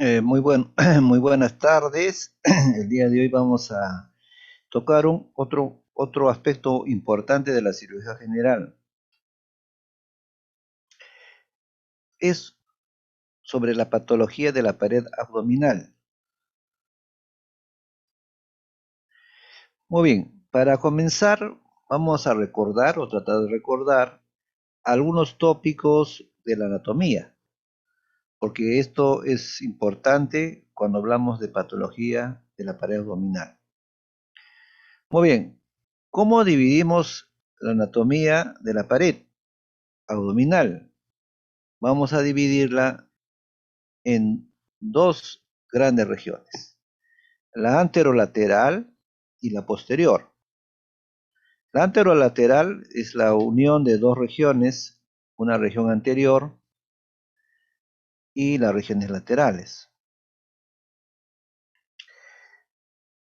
Muy buenas tardes. El día de hoy vamos a tocar otro aspecto importante de la cirugía general. Es sobre la patología de la pared abdominal. Muy bien, para comenzar vamos a recordar o tratar de recordar algunos tópicos de la anatomía, porque esto es importante cuando hablamos de patología de la pared abdominal. Muy bien, ¿cómo dividimos la anatomía de la pared abdominal? Vamos a dividirla en dos grandes regiones, la anterolateral y la posterior. La anterolateral es la unión de dos regiones, una región anterior y las regiones laterales.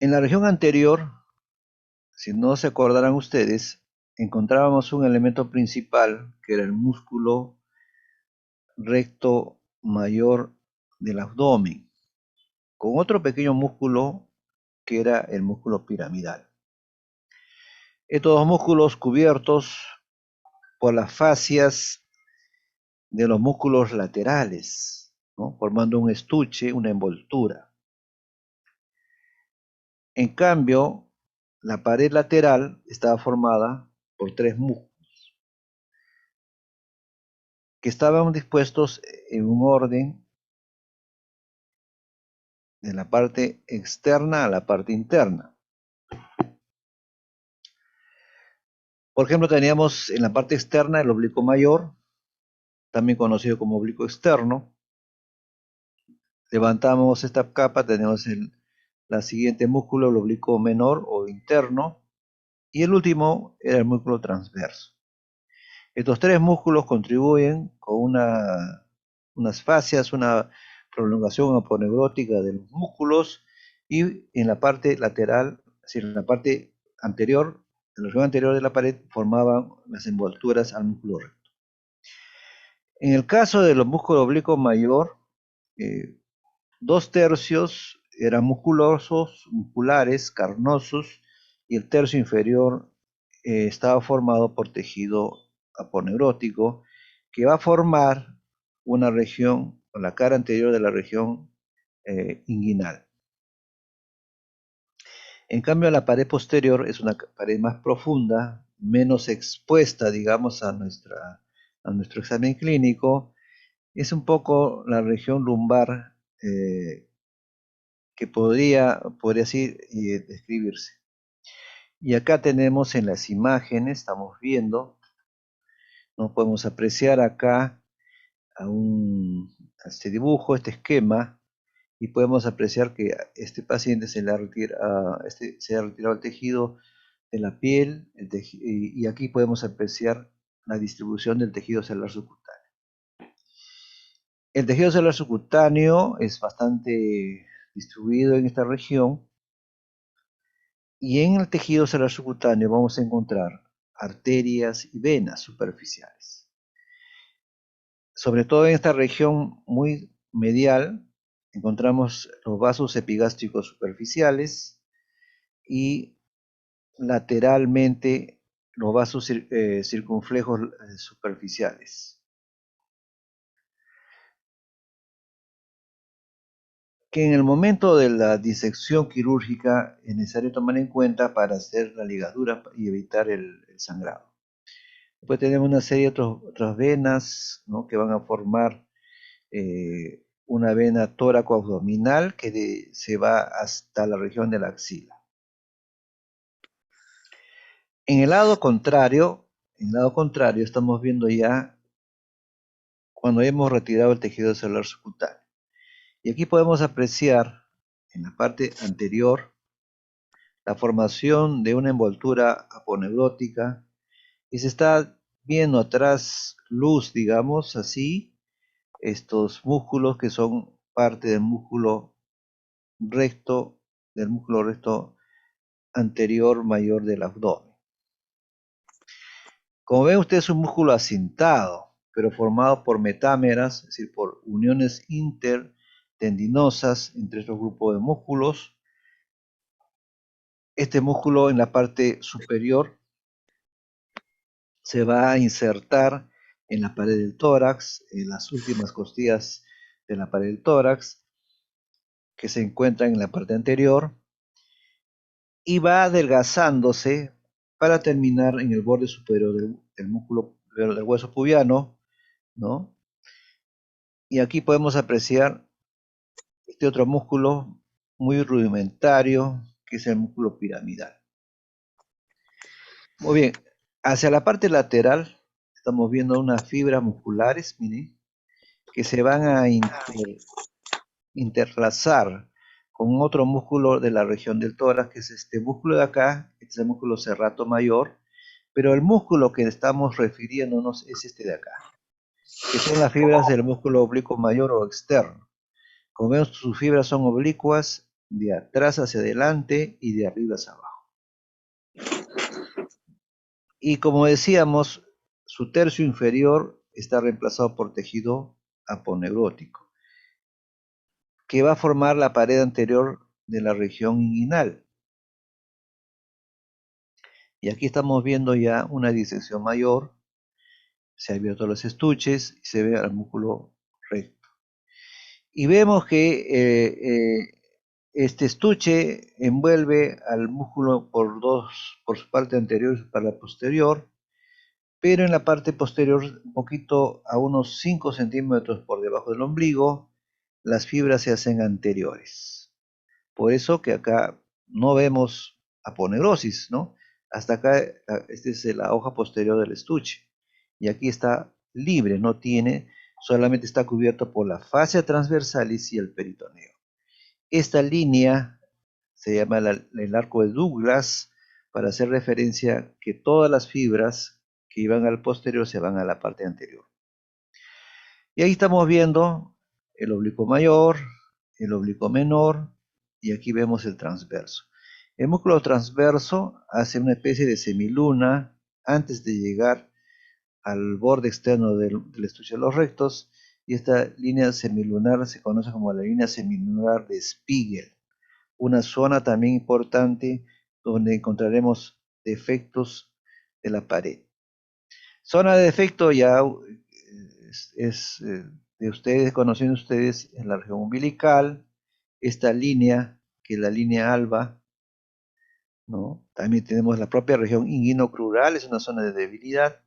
En la región anterior, si no se acordarán ustedes, encontrábamos un elemento principal que era el músculo recto mayor del abdomen, con otro pequeño músculo que era el músculo piramidal. Estos dos músculos cubiertos por las fascias de los músculos laterales, ¿no? Formando un estuche, una envoltura. En cambio, la pared lateral estaba formada por tres músculos que estaban dispuestos en un orden de la parte externa a la parte interna. Por ejemplo, teníamos en la parte externa el oblicuo mayor, también conocido como oblicuo externo. Levantamos esta capa, tenemos la siguiente músculo, el oblicuo menor o interno, y el último era el músculo transverso. Estos tres músculos contribuyen con unas fascias, una prolongación aponeurótica de los músculos, y en la parte lateral, es decir, en la parte anterior, en la región anterior de la pared, formaban las envolturas al músculo recto. En el caso de los músculos oblicuo mayor, eh, 2/3 eran musculares, carnosos, y el tercio inferior estaba formado por tejido aponeurótico que va a formar una región, o la cara anterior de la región inguinal. En cambio, la pared posterior es una pared más profunda, menos expuesta, digamos, a nuestro examen clínico. Es un poco la región lumbar que podría así describirse. Y acá tenemos en las imágenes, estamos viendo, no podemos apreciar acá a este dibujo, este esquema, y podemos apreciar que a este paciente se ha retirado el tejido de la piel, y aquí podemos apreciar la distribución del tejido celular subcutáneo. El tejido celular subcutáneo es bastante distribuido en esta región, y en el tejido celular subcutáneo vamos a encontrar arterias y venas superficiales. Sobre todo en esta región muy medial encontramos los vasos epigástricos superficiales y lateralmente los vasos circunflejos superficiales, que en el momento de la disección quirúrgica es necesario tomar en cuenta para hacer la ligadura y evitar el sangrado. Después tenemos una serie de otras venas, ¿no?, que van a formar una vena tóraco-abdominal que se va hasta la región de la axila. En el lado contrario estamos viendo ya cuando hemos retirado el tejido celular subcutáneo. Y aquí podemos apreciar en la parte anterior la formación de una envoltura aponeurótica, y se está viendo atrás luz, digamos así, estos músculos que son parte recto, del músculo recto anterior mayor del abdomen. Como ven ustedes, es un músculo acintado, pero formado por metámeras, es decir, por uniones tendinosas entre estos grupos de músculos. Este músculo en la parte superior se va a insertar en la pared del tórax, en las últimas costillas de la pared del tórax, que se encuentran en la parte anterior, y va adelgazándose para terminar en el borde superior del músculo del hueso pubiano, ¿no? Y aquí podemos apreciar este otro músculo muy rudimentario, que es el músculo piramidal. Muy bien, hacia la parte lateral estamos viendo unas fibras musculares, miren, que se van a interlazar con otro músculo de la región del tórax, que es este músculo de acá, este es el músculo serrato mayor, pero el músculo que estamos refiriéndonos es este de acá, que son las fibras del músculo oblicuo mayor o externo. Como vemos, sus fibras son oblicuas de atrás hacia adelante y de arriba hacia abajo. Y como decíamos, su tercio inferior está reemplazado por tejido aponeurótico, que va a formar la pared anterior de la región inguinal. Y aquí estamos viendo ya una disección mayor, se han abierto los estuches y se ve el músculo recto. Y vemos que este estuche envuelve al músculo por su parte anterior y su parte posterior, pero en la parte posterior, un poquito a unos 5 centímetros por debajo del ombligo, las fibras se hacen anteriores. Por eso que acá no vemos aponeurosis, ¿no? Hasta acá, esta es la hoja posterior del estuche. Y aquí está libre, no tiene, solamente está cubierto por la fascia transversalis y el peritoneo. Esta línea se llama el arco de Douglas, para hacer referencia que todas las fibras que iban al posterior se van a la parte anterior. Y ahí estamos viendo el oblicuo mayor, el oblicuo menor, y aquí vemos el transverso. El músculo transverso hace una especie de semiluna antes de llegar al borde externo del estuche de los rectos, y esta línea semilunar se conoce como la línea semilunar de Spiegel, una zona también importante donde encontraremos defectos de la pared. Zona de defecto ya es de ustedes, conociendo ustedes en la región umbilical, esta línea, que es la línea alba, ¿no? También tenemos la propia región inguinocrural, es una zona de debilidad,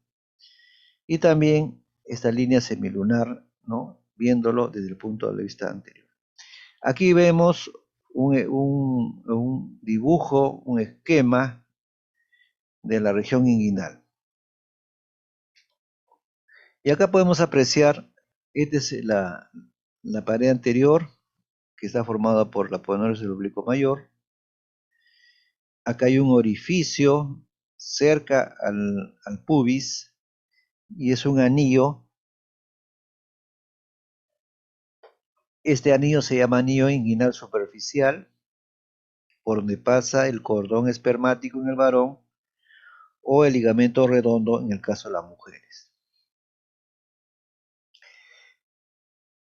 y también esta línea semilunar, ¿no? Viéndolo desde el punto de vista anterior. Aquí vemos un dibujo, un esquema de la región inguinal. Y acá podemos apreciar, esta es la pared anterior, que está formada por la aponeursis del oblicuo mayor. Acá hay un orificio cerca al pubis, y es un anillo. Este anillo se llama anillo inguinal superficial, por donde pasa el cordón espermático en el varón o el ligamento redondo en el caso de las mujeres.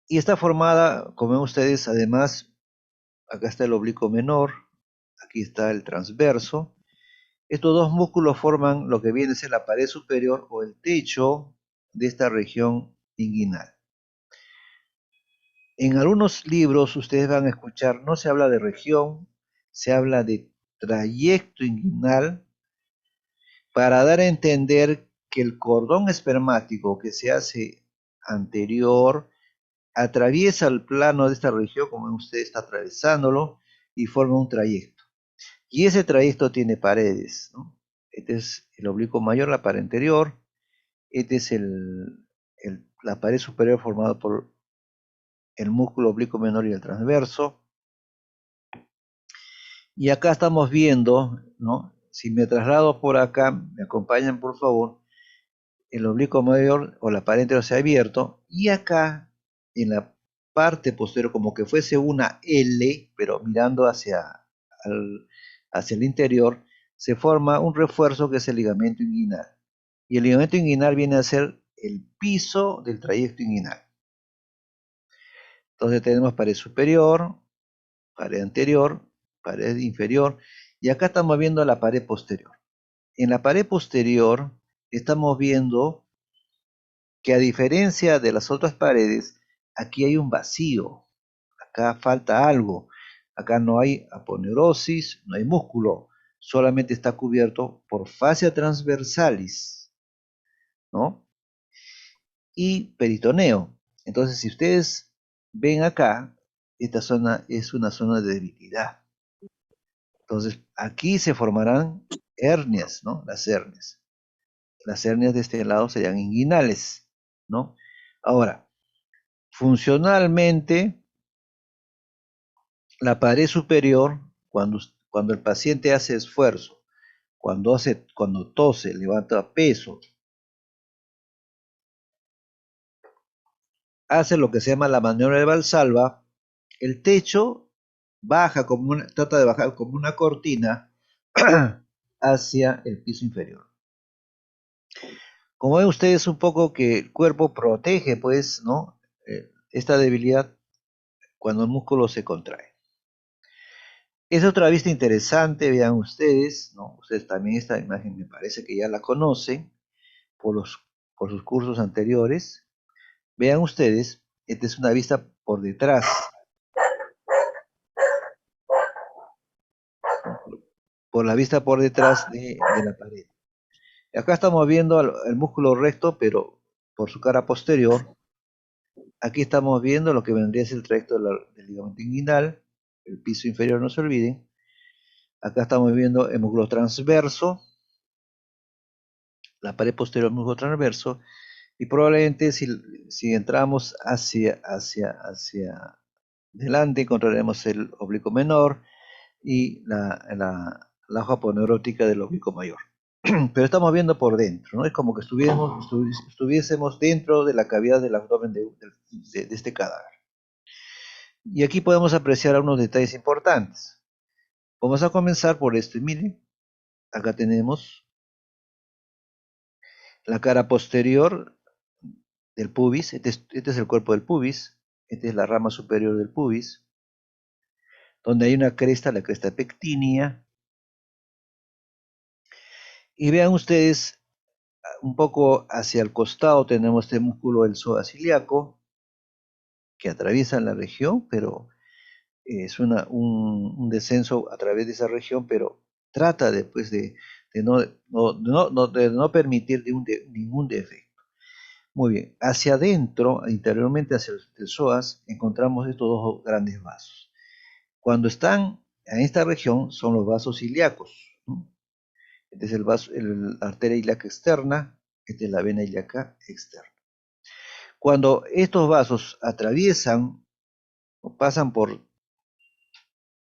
Y está formada, como ven ustedes, además, acá está el oblicuo menor, aquí está el transverso. Estos dos músculos forman lo que viene a ser la pared superior o el techo de esta región inguinal. En algunos libros ustedes van a escuchar, no se habla de región, se habla de trayecto inguinal, para dar a entender que el cordón espermático que se hace anterior atraviesa el plano de esta región, como usted está atravesándolo, y forma un trayecto. Y ese trayecto tiene paredes, ¿no? Este es el oblicuo mayor, la pared anterior. Este es la pared superior formada por el músculo oblicuo menor y el transverso. Y acá estamos viendo, ¿no? Si me traslado por acá, me acompañan por favor, el oblicuo mayor o la pared anterior se ha abierto, y acá en la parte posterior, como que fuese una L, pero mirando hacia el interior, se forma un refuerzo que es el ligamento inguinal. Y el ligamento inguinal viene a ser el piso del trayecto inguinal. Entonces tenemos pared superior, pared anterior, pared inferior, y acá estamos viendo la pared posterior. En la pared posterior estamos viendo que a diferencia de las otras paredes, aquí hay un vacío, acá falta algo, acá no hay aponeurosis, no hay músculo, solamente está cubierto por fascia transversalis, ¿no? Y peritoneo. Entonces, si ustedes ven acá, esta zona es una zona de debilidad. Entonces, aquí se formarán hernias, ¿no? Las hernias. Las hernias de este lado serían inguinales, ¿no? Ahora, funcionalmente, la pared superior, cuando el paciente hace esfuerzo, cuando tose, levanta peso, hace lo que se llama la maniobra de Valsalva, el techo trata de bajar como una cortina hacia el piso inferior. Como ven ustedes un poco que el cuerpo protege, pues, ¿no? Esta debilidad cuando el músculo se contrae. Es otra vista interesante, vean ustedes, ¿no? Ustedes también esta imagen me parece que ya la conocen por, por sus cursos anteriores. Vean ustedes, esta es una vista por detrás, por la vista por detrás de la pared. Acá estamos viendo el músculo recto, pero por su cara posterior. Aquí estamos viendo lo que vendría a ser el trayecto del ligamento inguinal, el piso inferior, no se olviden. Acá estamos viendo el músculo transverso, la pared posterior del músculo transverso, y probablemente si entramos hacia delante encontraremos el oblicuo menor y la hoja aponeurótica del oblicuo mayor. Pero estamos viendo por dentro, ¿no? Es como que estuviésemos dentro de la cavidad del abdomen de este cadáver. Y aquí podemos apreciar algunos detalles importantes. Vamos a comenzar por esto. Y miren, acá tenemos la cara posterior del pubis. Este es el cuerpo del pubis. Esta es la rama superior del pubis, donde hay una cresta, la cresta pectínea. Y vean ustedes, un poco hacia el costado tenemos este músculo del psoas ilíaco, que atraviesa la región, pero es un descenso a través de esa región, pero trata después de no permitir ningún defecto. Muy bien, hacia adentro, interiormente hacia el psoas, encontramos estos dos grandes vasos. Cuando están en esta región son los vasos ilíacos, ¿no? Este es la arteria ilíaca externa, esta es la vena ilíaca externa. Cuando estos vasos atraviesan o pasan por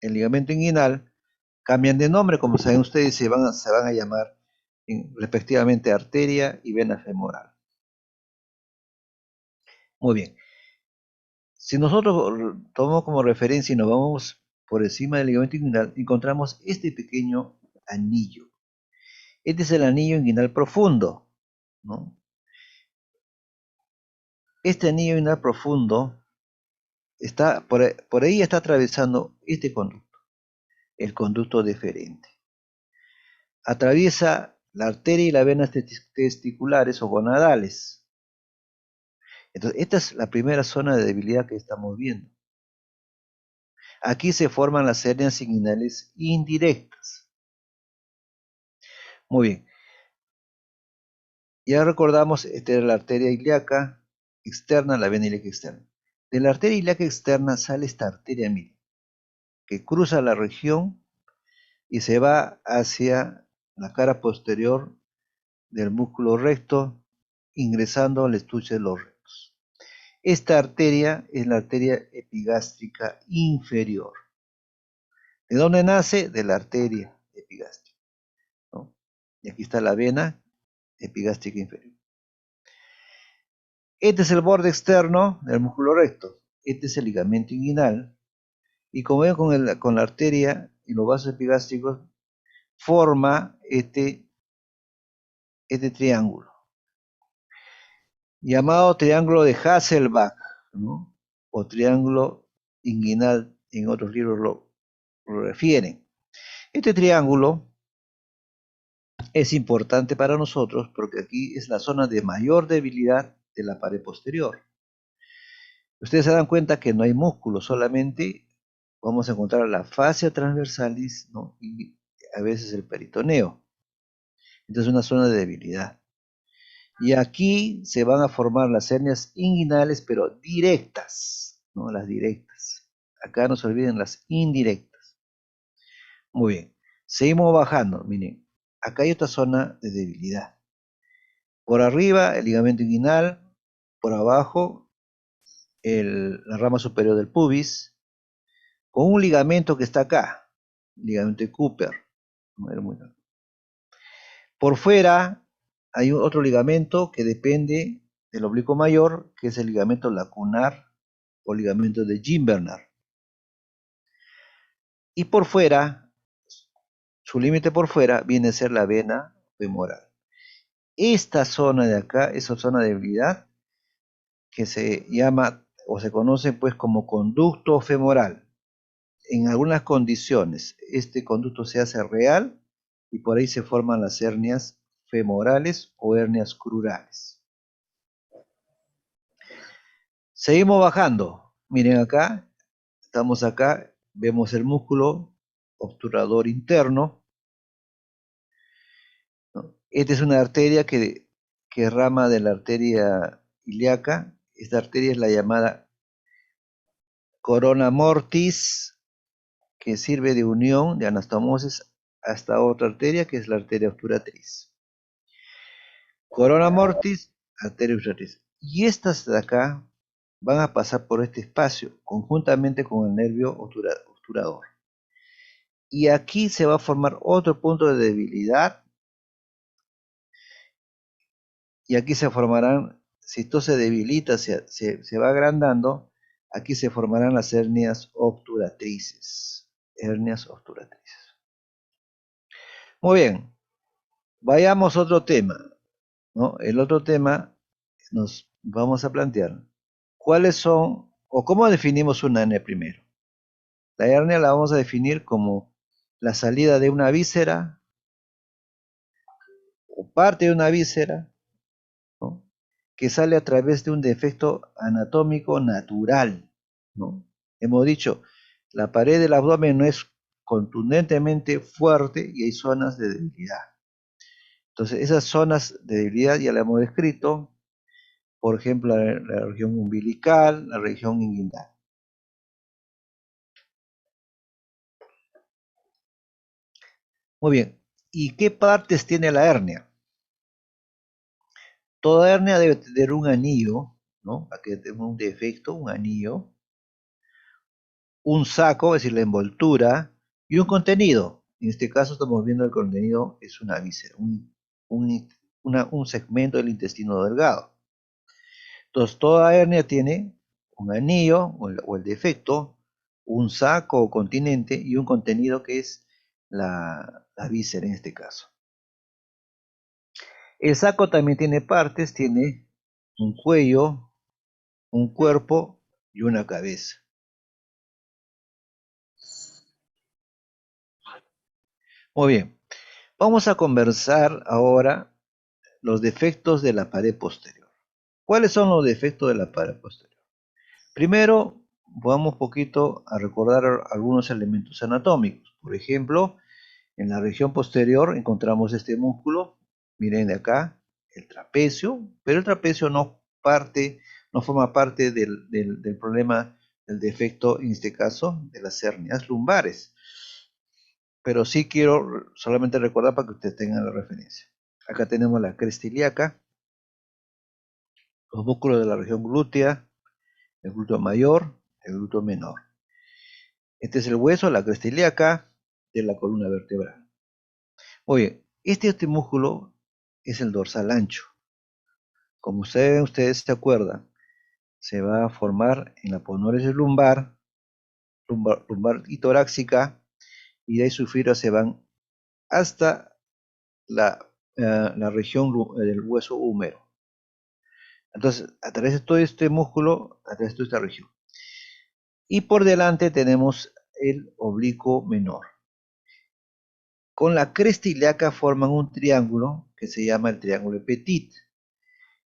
el ligamento inguinal, cambian de nombre, como saben ustedes, se van a llamar respectivamente arteria y vena femoral. Muy bien. Si nosotros tomamos como referencia y nos vamos por encima del ligamento inguinal, encontramos este pequeño anillo. Este es el anillo inguinal profundo, ¿no? Este anillo inguinal profundo está por ahí está atravesando este conducto, el conducto deferente. Atraviesa la arteria y las venas testiculares o gonadales. Entonces, esta es la primera zona de debilidad que estamos viendo. Aquí se forman las hernias inguinales indirectas. Muy bien. Ya recordamos, esta era la arteria ilíaca externa, la vena ilíaca externa. De la arteria ilíaca externa sale esta arteria, miren, que cruza la región y se va hacia la cara posterior del músculo recto, ingresando al estuche de los rectos. Esta arteria es la arteria epigástrica inferior. ¿De dónde nace? De la arteria epigástrica, ¿no? Y aquí está la vena epigástrica inferior. Este es el borde externo del músculo recto. Este es el ligamento inguinal. Y como ven con la arteria y los vasos epigástricos, forma este triángulo, llamado triángulo de Hasselbalch, ¿no? o triángulo inguinal, en otros libros lo refieren. Este triángulo es importante para nosotros porque aquí es la zona de mayor debilidad de la pared posterior. Ustedes se dan cuenta que no hay músculo, solamente vamos a encontrar la fascia transversalis, ¿no? Y a veces el peritoneo. Entonces es una zona de debilidad. Y aquí se van a formar las hernias inguinales, pero directas, ¿no? Las directas. Acá no se olviden las indirectas. Muy bien. Seguimos bajando. Miren, acá hay otra zona de debilidad. Por arriba, el ligamento inguinal. Por abajo, la rama superior del pubis. Con un ligamento que está acá. Ligamento de Cooper. Por fuera, hay otro ligamento que depende del oblicuo mayor, que es el ligamento lacunar o ligamento de Gimbernard. Y por fuera, su límite por fuera viene a ser la vena femoral. Esta zona de acá es una zona de debilidad que se llama o se conoce pues como conducto femoral. En algunas condiciones este conducto se hace real y por ahí se forman las hernias femorales o hernias crurales. Seguimos bajando. Miren acá, estamos acá, vemos el músculo obturador interno, ¿no? Esta es una arteria que rama de la arteria ilíaca. Esta arteria es la llamada corona mortis, que sirve de unión de anastomosis hasta otra arteria, que es la arteria obturatriz. Corona mortis, arteria obturatriz. Y estas de acá van a pasar por este espacio, conjuntamente con el nervio obturador. Y aquí se va a formar otro punto de debilidad. Y aquí se formarán, si esto se debilita, se va agrandando, aquí se formarán las hernias obturatrices. Hernias obturatrices. Muy bien, vayamos a otro tema, ¿no? El otro tema nos vamos a plantear cuáles son, o cómo definimos una hernia primero. La hernia la vamos a definir como la salida de una víscera o parte de una víscera, ¿no? Que sale a través de un defecto anatómico natural, ¿no? Hemos dicho, la pared del abdomen no es contundentemente fuerte y hay zonas de debilidad. Entonces, esas zonas de debilidad ya las hemos descrito, por ejemplo, la región umbilical, la región inguinal. Muy bien, ¿y qué partes tiene la hernia? Toda hernia debe tener un anillo, ¿no? Aquí tenemos un defecto, un anillo, un saco, es decir, la envoltura, y un contenido. En este caso estamos viendo el contenido es una víscera, un segmento del intestino delgado. Entonces, toda hernia tiene un anillo o el defecto, un saco o continente y un contenido que es la víscera en este caso. El saco también tiene partes, tiene un cuello, un cuerpo y una cabeza. Muy bien, vamos a conversar ahora los defectos de la pared posterior. ¿Cuáles son los defectos de la pared posterior? Primero, vamos un poquito a recordar algunos elementos anatómicos. Por ejemplo, en la región posterior encontramos este músculo, miren de acá, el trapecio, pero el trapecio no forma parte del problema, del defecto, en este caso, de las hernias lumbares. Pero sí quiero solamente recordar para que ustedes tengan la referencia. Acá tenemos la cresta ilíaca, los músculos de la región glútea, el glúteo mayor, el glúteo menor. Este es el hueso, la cresta ilíaca de la columna vertebral. Muy bien, este músculo es el dorsal ancho. Como ustedes se acuerdan, se va a formar en la aponeursis lumbar y torácica, y de ahí sus fibras se van hasta la región del hueso húmero. Entonces, a través de todo este músculo, a través de toda esta región. y por delante tenemos el oblicuo menor. Con la cresta ilíaca forman un triángulo que se llama el triángulo Petit,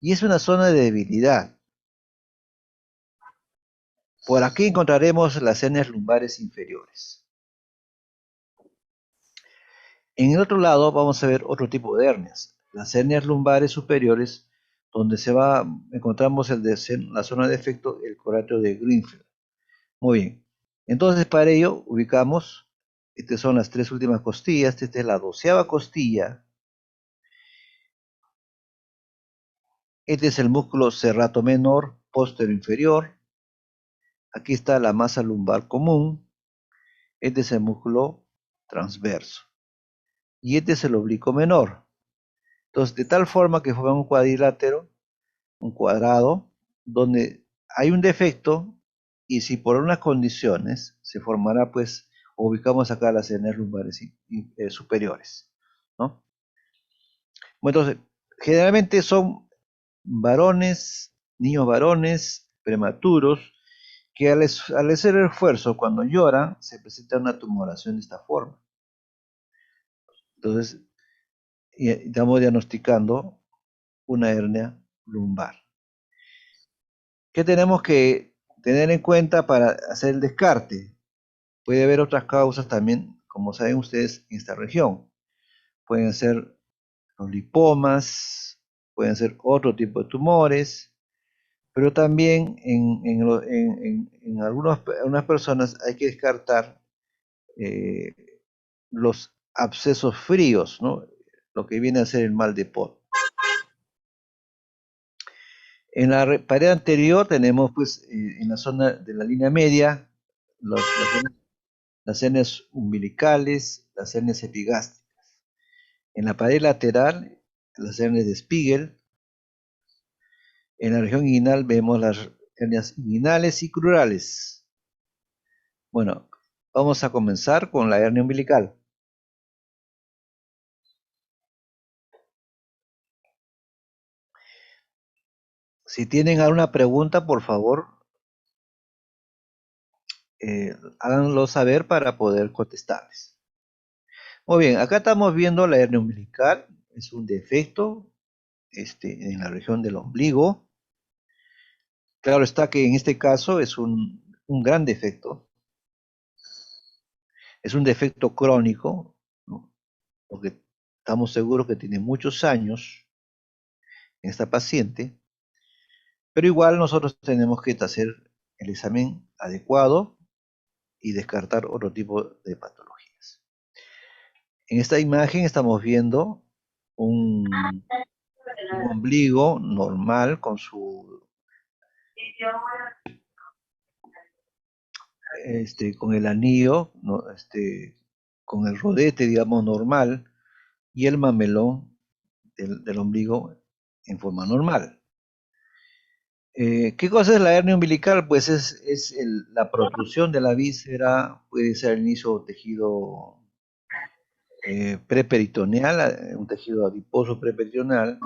y es una zona de debilidad. Por aquí encontraremos las hernias lumbares inferiores. En el otro lado vamos a ver otro tipo de hernias, las hernias lumbares superiores, donde encontramos la zona de efecto, el corato de Greenfield. Muy bien, entonces para ello ubicamos, estas son las tres últimas costillas, esta es la 12ª costilla, este es el músculo serrato menor, posterior inferior, aquí está la masa lumbar común, este es el músculo transverso, y este es el oblicuo menor. Entonces, de tal forma que forma un cuadrilátero, un cuadrado, donde hay un defecto, y si por unas condiciones se formará, pues, ubicamos acá las hernias lumbares superiores, ¿no? Bueno, entonces, generalmente son varones, niños varones, prematuros, que al hacer el esfuerzo, cuando lloran, se presenta una tumoración de esta forma. Entonces, estamos diagnosticando una hernia lumbar. ¿Qué tenemos que tener en cuenta para hacer el descarte? Puede haber otras causas también, como saben ustedes, en esta región. Pueden ser los lipomas, pueden ser otro tipo de tumores, pero también en algunas personas hay que descartar eh, los abscesos fríos, ¿no? Lo que viene a ser el mal de Pot. En la pared anterior tenemos, pues, en la zona de la línea media, las hernias umbilicales, las hernias epigástricas. En la pared lateral, las hernias de Spiegel. En la región inguinal vemos las hernias inguinales y crurales. Bueno, vamos a comenzar con la hernia umbilical. Si tienen alguna pregunta, por favor, háganlo saber para poder contestarles. Muy bien, acá estamos viendo la hernia umbilical, es un defecto en la región del ombligo. Claro está que en este caso es un gran defecto, es un defecto crónico, ¿no? Porque estamos seguros que tiene muchos años en esta paciente, pero igual nosotros tenemos que hacer el examen adecuado y descartar otro tipo de patologías. En esta imagen estamos viendo un ombligo normal con con el anillo, ¿no? Con el rodete, digamos, normal, y el mamelón del ombligo en forma normal. ¿Qué cosa es la hernia umbilical? Pues es la protrusión de la víscera, puede ser el inicio tejido preperitoneal, un tejido adiposo preperitoneal,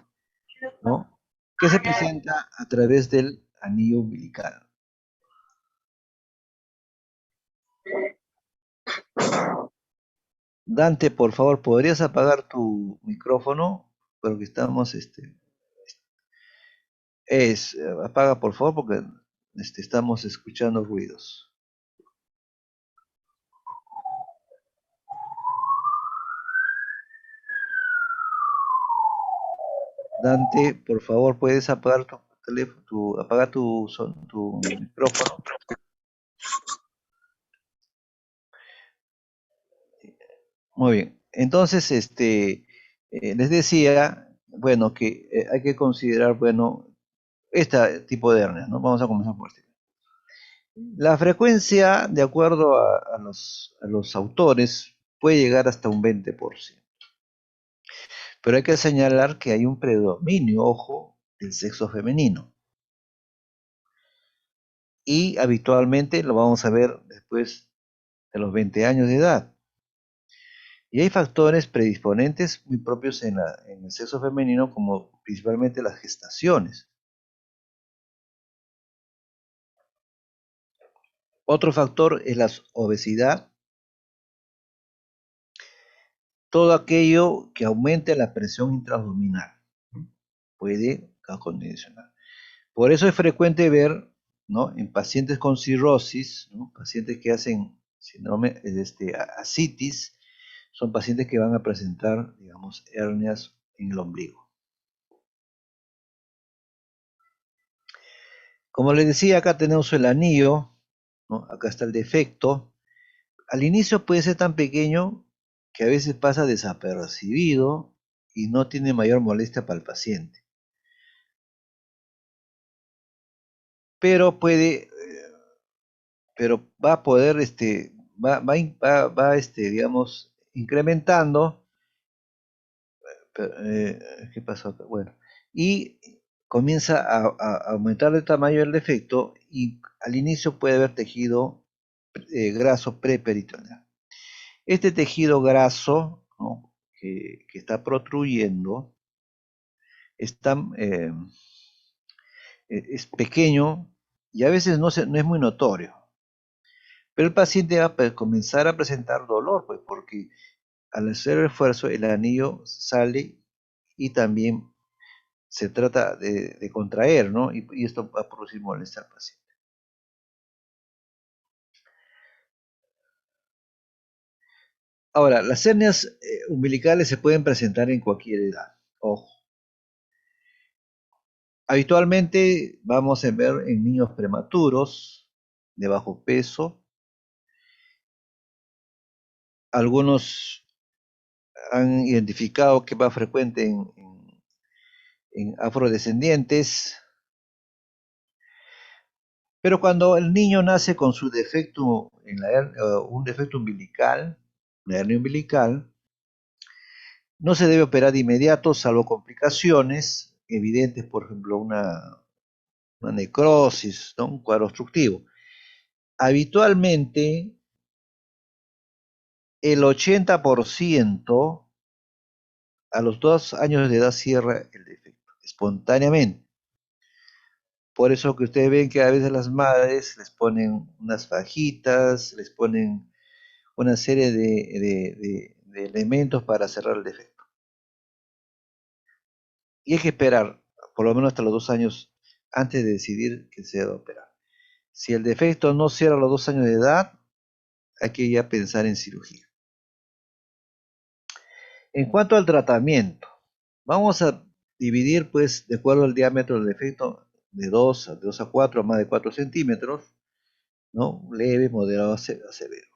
¿no? Que se presenta a través del anillo umbilical. Dante, por favor, ¿podrías apagar tu micrófono? Porque estamos, apaga por favor porque estamos escuchando ruidos. Dante, por favor, ¿puedes apagar tu teléfono, apagar tu micrófono? Muy bien. Entonces, les decía, bueno, que hay que considerar, bueno, este tipo de hernias, ¿no? Vamos a comenzar por este. La frecuencia, de acuerdo a los autores, puede llegar hasta un 20%. Pero hay que señalar que hay un predominio, ojo, del sexo femenino. Y habitualmente lo vamos a ver después de los 20 años de edad. Y hay factores predisponentes muy propios en el sexo femenino, como principalmente las gestaciones. Otro factor es la obesidad, todo aquello que aumente la presión intraabdominal puede condicionar. Por eso es frecuente ver, ¿no?, en pacientes con cirrosis, ¿no?, pacientes que hacen síndrome ascitis, son pacientes que van a presentar, digamos, hernias en el ombligo. Como les decía, acá tenemos el anillo, ¿no? Acá está el defecto. Al inicio puede ser tan pequeño que a veces pasa desapercibido y no tiene mayor molestia para el paciente. Pero pero va a poder, digamos, incrementando. ¿Qué pasó acá? Bueno, y comienza a aumentar el tamaño del defecto y al inicio puede haber tejido graso preperitoneal. Este tejido graso, ¿no?, que está protruyendo está, es pequeño y a veces no es muy notorio. Pero el paciente va a comenzar a presentar dolor, pues, porque al hacer el esfuerzo el anillo sale y también se trata de contraer, ¿no? Y esto va a producir molestia al paciente. Ahora, las hernias umbilicales se pueden presentar en cualquier edad. Ojo. Habitualmente vamos a ver en niños prematuros, de bajo peso. Algunos han identificado que es más frecuente en afrodescendientes. Pero cuando el niño nace con su defecto, un defecto umbilical, una hernia umbilical, no se debe operar de inmediato, salvo complicaciones evidentes, por ejemplo, una necrosis, ¿no?, un cuadro obstructivo. Habitualmente, el 80% a los 2 años de edad cierra el defecto, espontáneamente. Por eso que ustedes ven que a veces las madres les ponen unas fajitas, les ponen una serie de elementos para cerrar el defecto. Y hay que esperar por lo menos hasta los 2 años antes de decidir que se debe operar. Si el defecto no cierra a los 2 años de edad, hay que ya pensar en cirugía. En cuanto al tratamiento, vamos a dividir, pues, de acuerdo al diámetro del defecto, de 2 a 4, a más de 4 centímetros, ¿no? Leve, moderado, severo.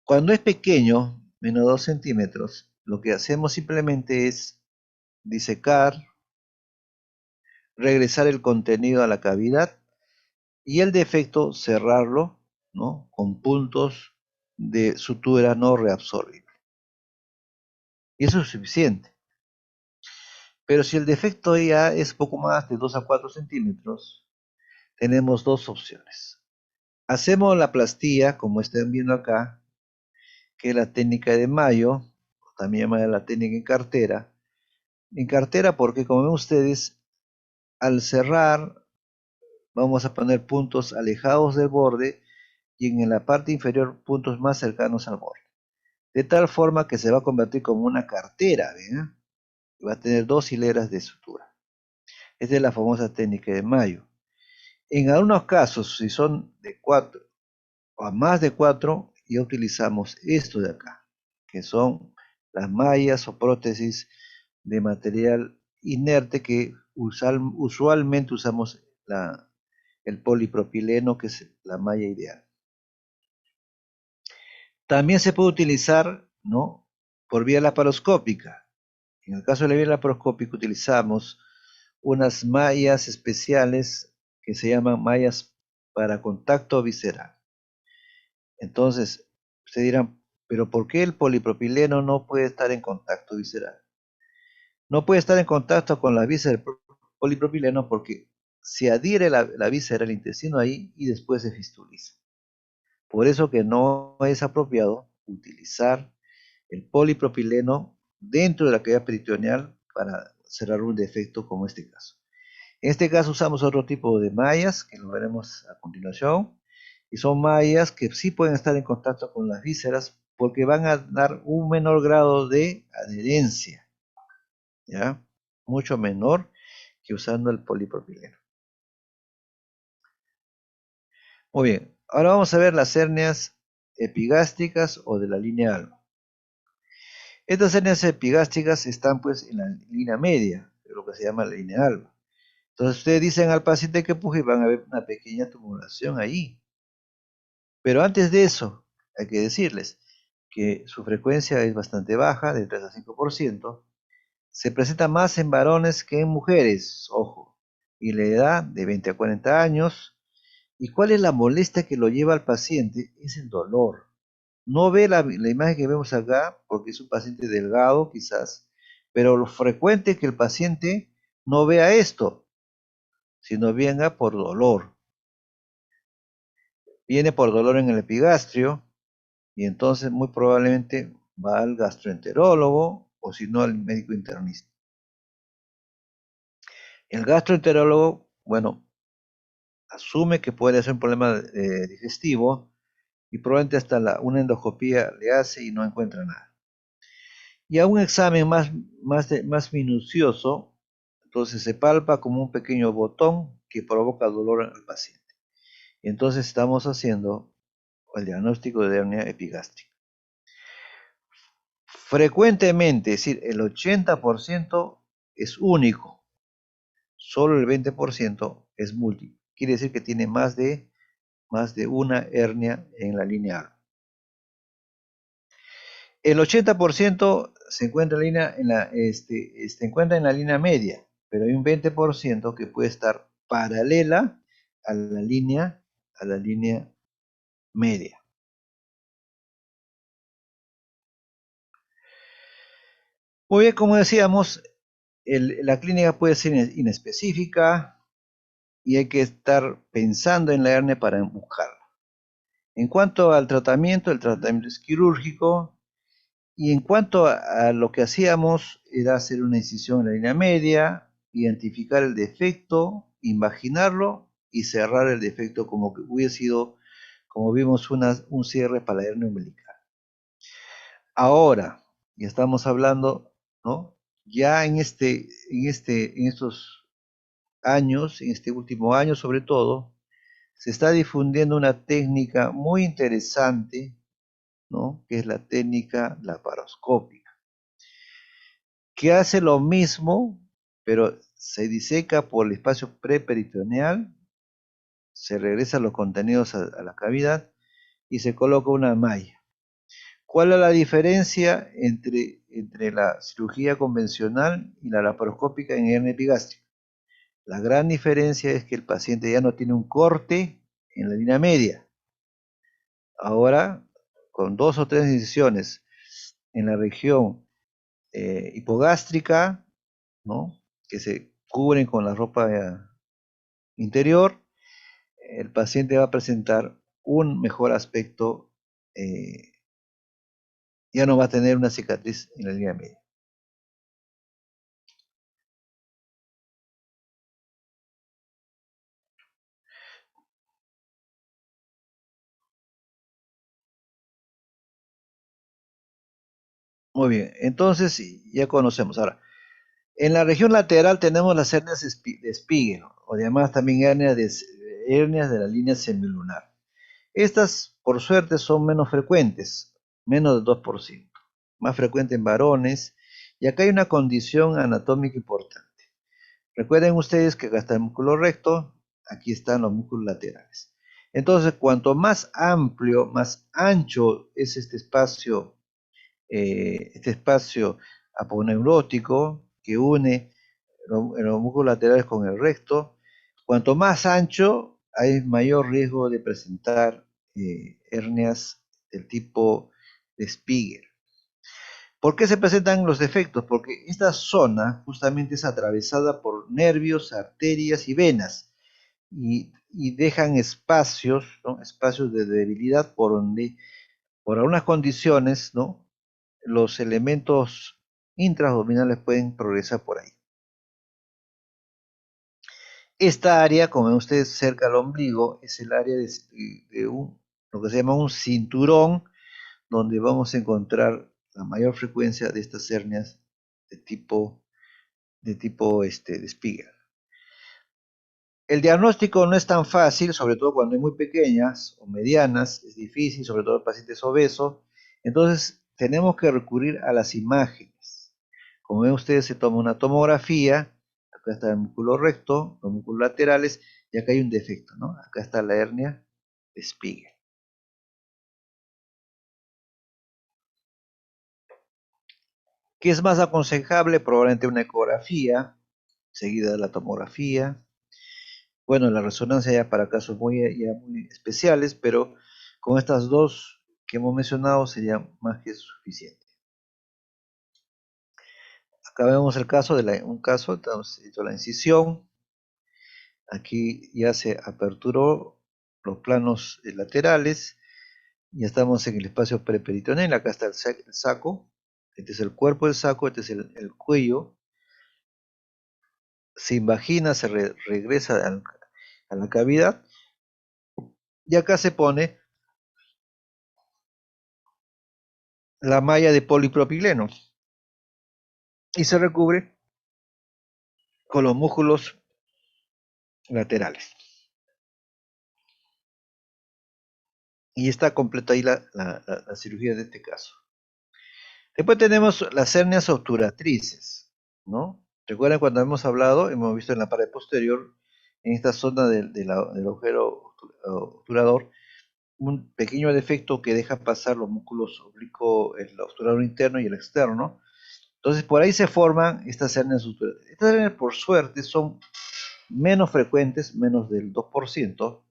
Cuando es pequeño, menos de 2 centímetros, lo que hacemos simplemente es disecar, regresar el contenido a la cavidad y el defecto cerrarlo, ¿no?, con puntos de sutura no reabsorbible. Y eso es suficiente. Pero si el defecto ya es poco más de 2 a 4 centímetros, tenemos dos opciones. Hacemos la plastía, como están viendo acá, que es la técnica de Mayo, también llamada la técnica en cartera. En cartera porque, como ven ustedes, al cerrar vamos a poner puntos alejados del borde y en la parte inferior puntos más cercanos al borde. De tal forma que se va a convertir como una cartera, ¿ven? Y va a tener 2 hileras de sutura. Esta es la famosa técnica de Mayo. En algunos casos, si son de 4 o a más de 4, ya utilizamos esto de acá, que son las mallas o prótesis de material inerte que usualmente usamos el polipropileno, que es la malla ideal. También se puede utilizar, ¿no?, por vía laparoscópica. En el caso de la vía laparoscópica utilizamos unas mallas especiales que se llaman mallas para contacto visceral. Entonces, ustedes dirán, pero ¿por qué el polipropileno no puede estar en contacto visceral? No puede estar en contacto con la víscera del polipropileno porque se adhiere la víscera al intestino ahí y después se fistuliza. Por eso que no es apropiado utilizar el polipropileno dentro de la cavidad peritoneal para cerrar un defecto como este caso. En este caso usamos otro tipo de mallas, que lo veremos a continuación, y son mallas que sí pueden estar en contacto con las vísceras porque van a dar un menor grado de adherencia, ¿ya? Mucho menor que usando el polipropileno. Muy bien, ahora vamos a ver las hernias epigástricas o de la línea alba. Estas hernias epigástricas están pues en la línea media, lo que se llama la línea alba. Entonces ustedes dicen al paciente que puje y van a ver una pequeña tumulación ahí. Pero antes de eso, hay que decirles que su frecuencia es bastante baja, de 3 a 5%. Se presenta más en varones que en mujeres, ojo, y la edad de 20 a 40 años. ¿Y cuál es la molestia que lo lleva al paciente? Es el dolor. No ve la imagen que vemos acá porque es un paciente delgado quizás, pero lo frecuente es que el paciente no vea esto, sino venga por dolor. Viene por dolor en el epigastrio y entonces muy probablemente va al gastroenterólogo o si no al médico internista. El gastroenterólogo, bueno, asume que puede ser un problema digestivo y probablemente hasta una endoscopía le hace y no encuentra nada. Y a un examen más minucioso, entonces se palpa como un pequeño botón que provoca dolor al paciente. Y entonces estamos haciendo el diagnóstico de hernia epigástrica. Frecuentemente, es decir, el 80% es único, solo el 20% es múltiple. Quiere decir que tiene más de una hernia en la línea A. El 80% se encuentra encuentra en la línea media, pero hay un 20% que puede estar paralela a la línea media. Muy bien, como decíamos, la clínica puede ser inespecífica y hay que estar pensando en la hernia para buscarla. En cuanto al tratamiento, el tratamiento es quirúrgico. Y en cuanto a lo que hacíamos, era hacer una incisión en la línea media, identificar el defecto, imaginarlo y cerrar el defecto como que hubiera sido, como vimos, un cierre para la hernia umbilical. Ahora, ya estamos hablando, ¿no? Ya en estos años, en este último año sobre todo, se está difundiendo una técnica muy interesante, ¿no? Que es la técnica laparoscópica, que hace lo mismo, pero se diseca por el espacio preperitoneal, se regresa los contenidos a la cavidad y se coloca una malla. ¿Cuál es la diferencia entre la cirugía convencional y la laparoscópica en hernia epigástrica? La gran diferencia es que el paciente ya no tiene un corte en la línea media. Ahora, con 2 o 3 incisiones en la región hipogástrica, ¿no? Que se cubren con la ropa interior, el paciente va a presentar un mejor aspecto, eh, ya no va a tener una cicatriz en la línea media. Muy bien, entonces ya conocemos. Ahora, en la región lateral tenemos las hernias de Spiegel, o llamadas también hernias de la línea semilunar. Estas, por suerte, son menos frecuentes, menos del 2%, más frecuente en varones, y acá hay una condición anatómica importante. Recuerden ustedes que acá está el músculo recto, aquí están los músculos laterales. Entonces, cuanto más amplio, más ancho es este espacio aponeurótico que une los músculos laterales con el recto, cuanto más ancho, hay mayor riesgo de presentar hernias del tipo de Spiegel. ¿Por qué se presentan los defectos? Porque esta zona justamente es atravesada por nervios, arterias y venas y dejan espacios, ¿no? Espacios de debilidad por donde, por algunas condiciones, ¿no? Los elementos intraabdominales pueden progresar por ahí. Esta área, como ven ustedes cerca al ombligo, es el área lo que se llama un cinturón, donde vamos a encontrar la mayor frecuencia de estas hernias de tipo de Spiegel. El diagnóstico no es tan fácil, sobre todo cuando hay muy pequeñas o medianas, es difícil, sobre todo en pacientes obesos. Entonces, tenemos que recurrir a las imágenes. Como ven ustedes, se toma una tomografía, acá está el músculo recto, los músculos laterales, y acá hay un defecto, ¿no? Acá está la hernia de Spiegel. ¿Qué es más aconsejable? Probablemente una ecografía, seguida de la tomografía. Bueno, la resonancia ya para casos muy especiales, pero con estas dos que hemos mencionado sería más que suficiente. Acá vemos el caso un caso, estamos hecho la incisión. Aquí ya se aperturó los planos laterales. Ya estamos en el espacio preperitoneal. Acá está el saco. Este es el cuerpo del saco, este es el cuello. Se invagina, regresa a la cavidad. Y acá se pone la malla de polipropileno y se recubre con los músculos laterales. Y está completa ahí la cirugía de este caso. Después tenemos las hernias obturatrices, ¿no? Recuerden cuando hemos hablado, hemos visto en la pared posterior, en esta zona del agujero obturador, un pequeño defecto que deja pasar los músculos oblicuos, el obturador interno y el externo. Entonces por ahí se forman estas hernias obturatrices. Estas hernias por suerte son menos frecuentes, menos del 2%.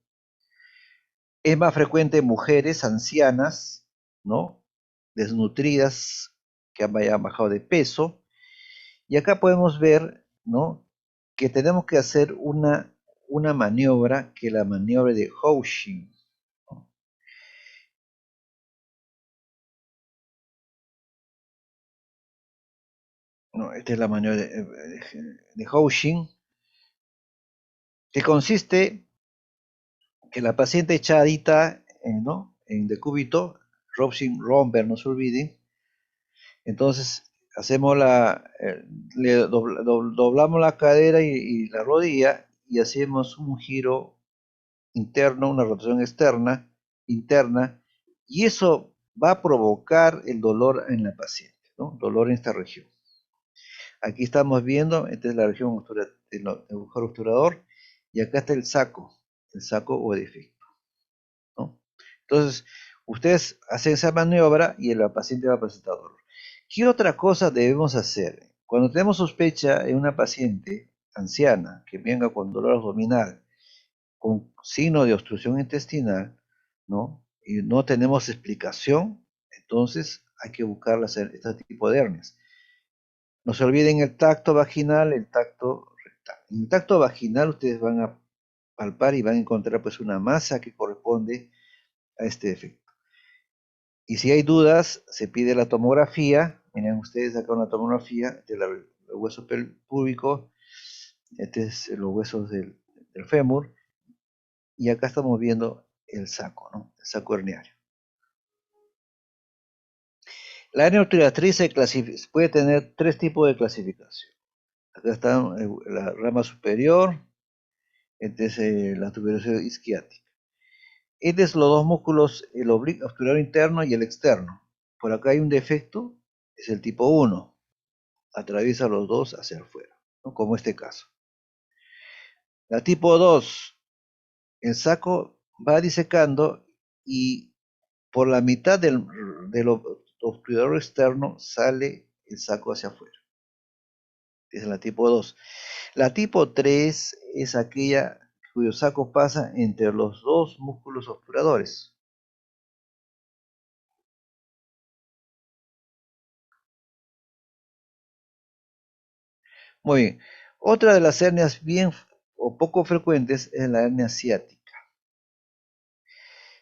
Es más frecuente en mujeres ancianas, ¿no? Desnutridas, que hayan bajado de peso. Y acá podemos ver, ¿no? Que tenemos que hacer una maniobra, que es la maniobra de Houching, ¿no? No, esta es la maniobra de Houching, que consiste que la paciente echadita, ¿no? En decúbito, Robson Romber, no se olviden. Entonces, hacemos doblamos la cadera y la rodilla y hacemos un giro interno, una rotación externa, interna, y eso va a provocar el dolor en la paciente, ¿no? Dolor en esta región. Aquí estamos viendo, esta es la región del agujero obturador, y acá está el saco o defecto, ¿no? Entonces, ustedes hacen esa maniobra y el paciente va a presentar dolor. ¿Qué otra cosa debemos hacer? Cuando tenemos sospecha en una paciente anciana que venga con dolor abdominal, con signo de obstrucción intestinal, ¿no? Y no tenemos explicación, entonces hay que buscar este tipo de hernias. No se olviden el tacto vaginal, el tacto rectal. En el tacto vaginal ustedes van a palpar y van a encontrar pues una masa que corresponde a este defecto. Y si hay dudas, se pide la tomografía. Miren ustedes acá una tomografía del hueso púbico, este es los huesos del fémur, y acá estamos viendo el saco, ¿no? El saco herniario. La hernia obturatriz puede tener tres tipos de clasificación. Acá está la rama superior, este es la tuberosidad isquiática. Este es los dos músculos, el obturador interno y el externo. Por acá hay un defecto, es el tipo 1. Atraviesa los dos hacia afuera, ¿no? Como este caso. La tipo 2, el saco va disecando y por la mitad del obturador externo sale el saco hacia afuera. Esa es la tipo 2. La tipo 3 es aquella cuyo saco pasa entre los dos músculos obturadores. Muy bien. Otra de las hernias bien o poco frecuentes es la hernia ciática.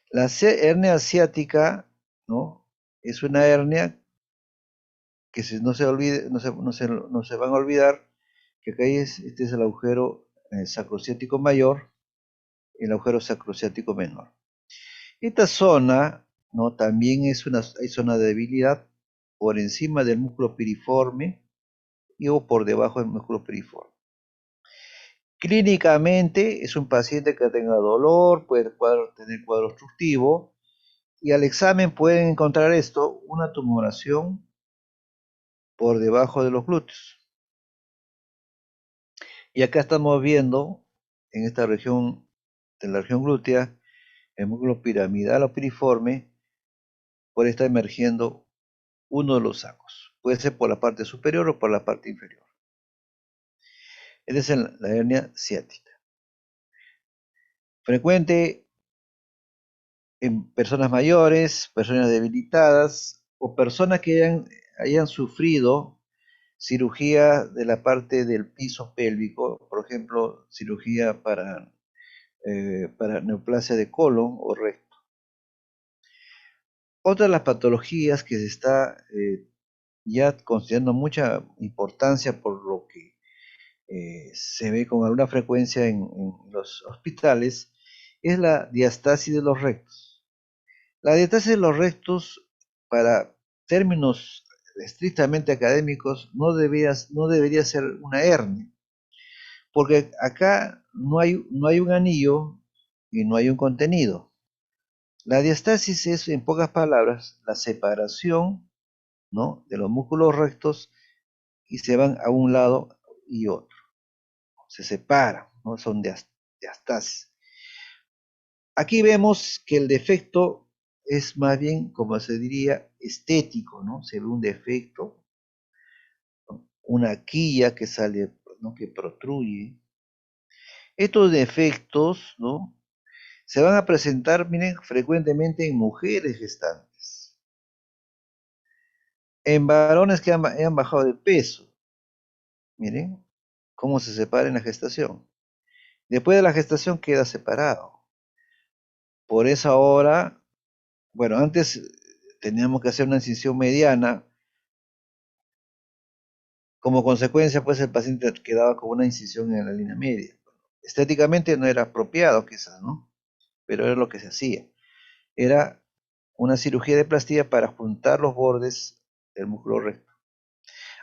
La hernia ciática, ¿no? Es una hernia que no se van a olvidar que acá este es el agujero sacrociático mayor y el agujero sacrociático menor. Esta zona, ¿no? También hay zona de debilidad por encima del músculo piriforme y o por debajo del músculo piriforme. Clínicamente es un paciente que tenga dolor, puede tener cuadro obstructivo y al examen pueden encontrar esto, una tumoración por debajo de los glúteos. Y acá estamos viendo en esta región de la región glútea el músculo piramidal o piriforme puede estar emergiendo uno de los sacos. Puede ser por la parte superior o por la parte inferior. Esta es la hernia ciática. Frecuente en personas mayores, personas debilitadas o personas que hayan sufrido cirugía de la parte del piso pélvico, por ejemplo, cirugía para neoplasia de colon o recto. Otra de las patologías que se está ya considerando mucha importancia por lo que se ve con alguna frecuencia en los hospitales es la diastasis de los rectos. La diastasis de los rectos, para términos estrictamente académicos, no debería ser una hernia, porque acá no hay un anillo y no hay un contenido. La diastasis es, en pocas palabras, la separación, ¿no?, de los músculos rectos y se van a un lado y otro. Se separan, ¿no? Son diastasis. Aquí vemos que el defecto es más bien, como se diría, estético, ¿no? Se ve un defecto, ¿no?, una quilla que sale, ¿no?, que protruye. Estos defectos, ¿no?, se van a presentar, miren, frecuentemente en mujeres gestantes, en varones que han bajado de peso. Miren cómo se separa en la gestación. Después de la gestación queda separado. Por esa hora, bueno, antes teníamos que hacer una incisión mediana. Como consecuencia, pues el paciente quedaba con una incisión en la línea media. Estéticamente no era apropiado quizás, ¿no? Pero era lo que se hacía. Era una cirugía de plastía para juntar los bordes del músculo recto.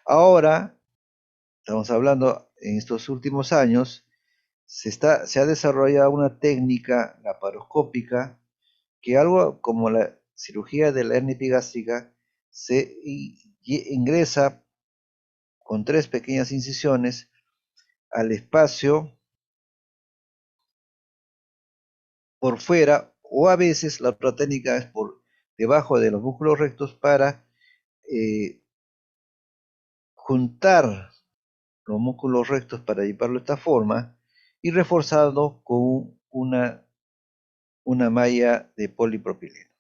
Ahora, estamos hablando en estos últimos años, se ha desarrollado una técnica laparoscópica que algo como la cirugía de la hernia epigástrica se ingresa con 3 pequeñas incisiones al espacio por fuera, o a veces la otra técnica es por debajo de los músculos rectos para eh, juntar los músculos rectos para llevarlo de esta forma y reforzarlo con una malla de polipropileno.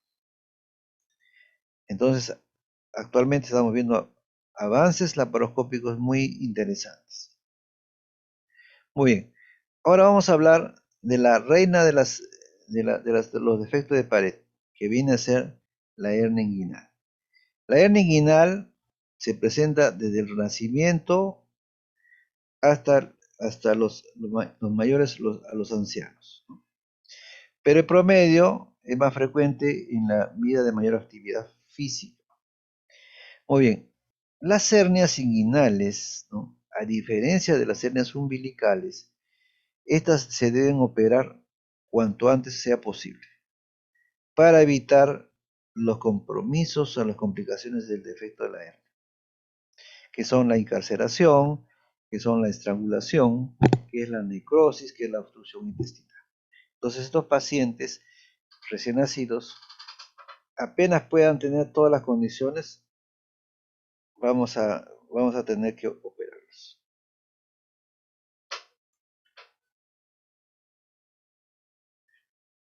Entonces, actualmente estamos viendo avances laparoscópicos muy interesantes. Muy bien, ahora vamos a hablar de la reina de los defectos de pared, que viene a ser la hernia inguinal. La hernia inguinal se presenta desde el nacimiento hasta los mayores, a los ancianos, ¿no? Pero el promedio es más frecuente en la vida de mayor actividad física. Muy bien, las hernias inguinales, ¿no?, a diferencia de las hernias umbilicales, estas se deben operar cuanto antes sea posible para evitar los compromisos o las complicaciones del defecto de la hernia, que son la encarceración, que son la estrangulación, que es la necrosis, que es la obstrucción intestinal. Entonces estos pacientes recién nacidos, apenas puedan tener todas las condiciones, vamos a tener que operarlos.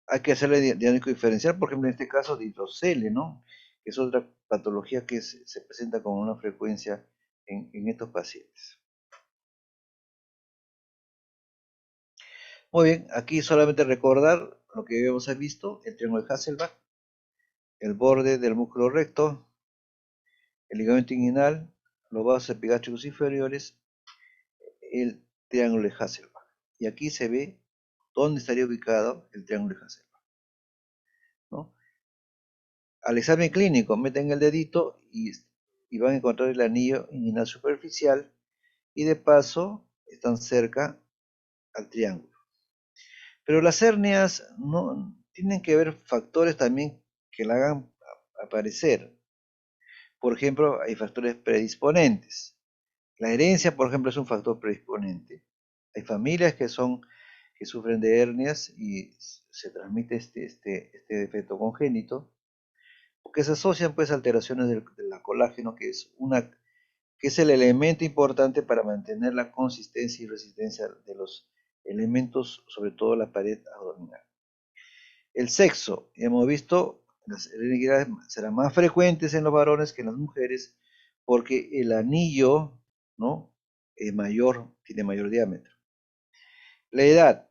Hay que hacerle diagnóstico diferencial, por ejemplo, en este caso de hidrocele, ¿no?, que es otra patología que se presenta con una frecuencia en estos pacientes. Muy bien, aquí solamente recordar lo que habíamos visto: el triángulo de Hasselbalch, el borde del músculo recto, el ligamento inguinal, los vasos epigastros inferiores, el triángulo de Hasselbalch. y aquí se ve dónde estaría ubicado el triángulo de Hasselbalch, ¿no? Al examen clínico meten el dedito y van a encontrar el anillo inguinal superficial y de paso están cerca al triángulo. Pero las hernias no tienen que ver factores también que la hagan aparecer. Por ejemplo, hay factores predisponentes. La herencia, por ejemplo, es un factor predisponente. Hay familias que sufren de hernias y se transmite este defecto congénito, porque se asocian pues alteraciones del colágeno, que es el elemento importante para mantener la consistencia y resistencia de los elementos, sobre todo la pared abdominal. El sexo, hemos visto, las hernias serán más frecuentes en los varones que en las mujeres, porque el anillo, ¿no?, es mayor, tiene mayor diámetro. La edad,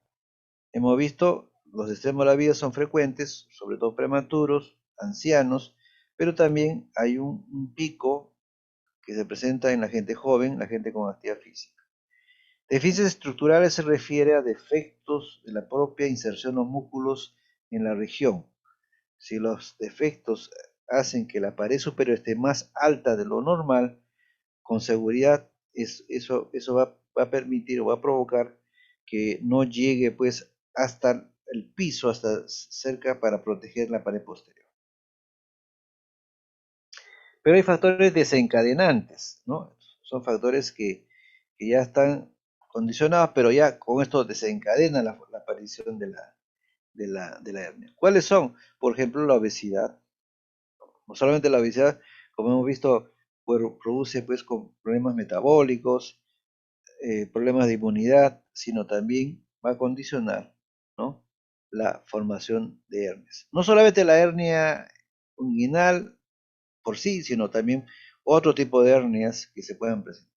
hemos visto, los extremos de la vida son frecuentes, sobre todo prematuros, ancianos, pero también hay un pico que se presenta en la gente joven, la gente con actividad física. Deficiencias estructurales se refiere a defectos de la propia inserción de músculos en la región. Si los defectos hacen que la pared superior esté más alta de lo normal, con seguridad eso va a permitir o va a provocar que no llegue pues hasta el piso, hasta cerca para proteger la pared posterior. Pero hay factores desencadenantes, ¿no? Son factores que ya están condicionados, pero ya con esto desencadena la aparición de la hernia. ¿Cuáles son? Por ejemplo, la obesidad. No solamente la obesidad, como hemos visto, produce pues con problemas metabólicos, problemas de inmunidad, sino también va a condicionar, ¿no?, la formación de hernias. No solamente la hernia inguinal por sí, sino también otro tipo de hernias que se pueden presentar.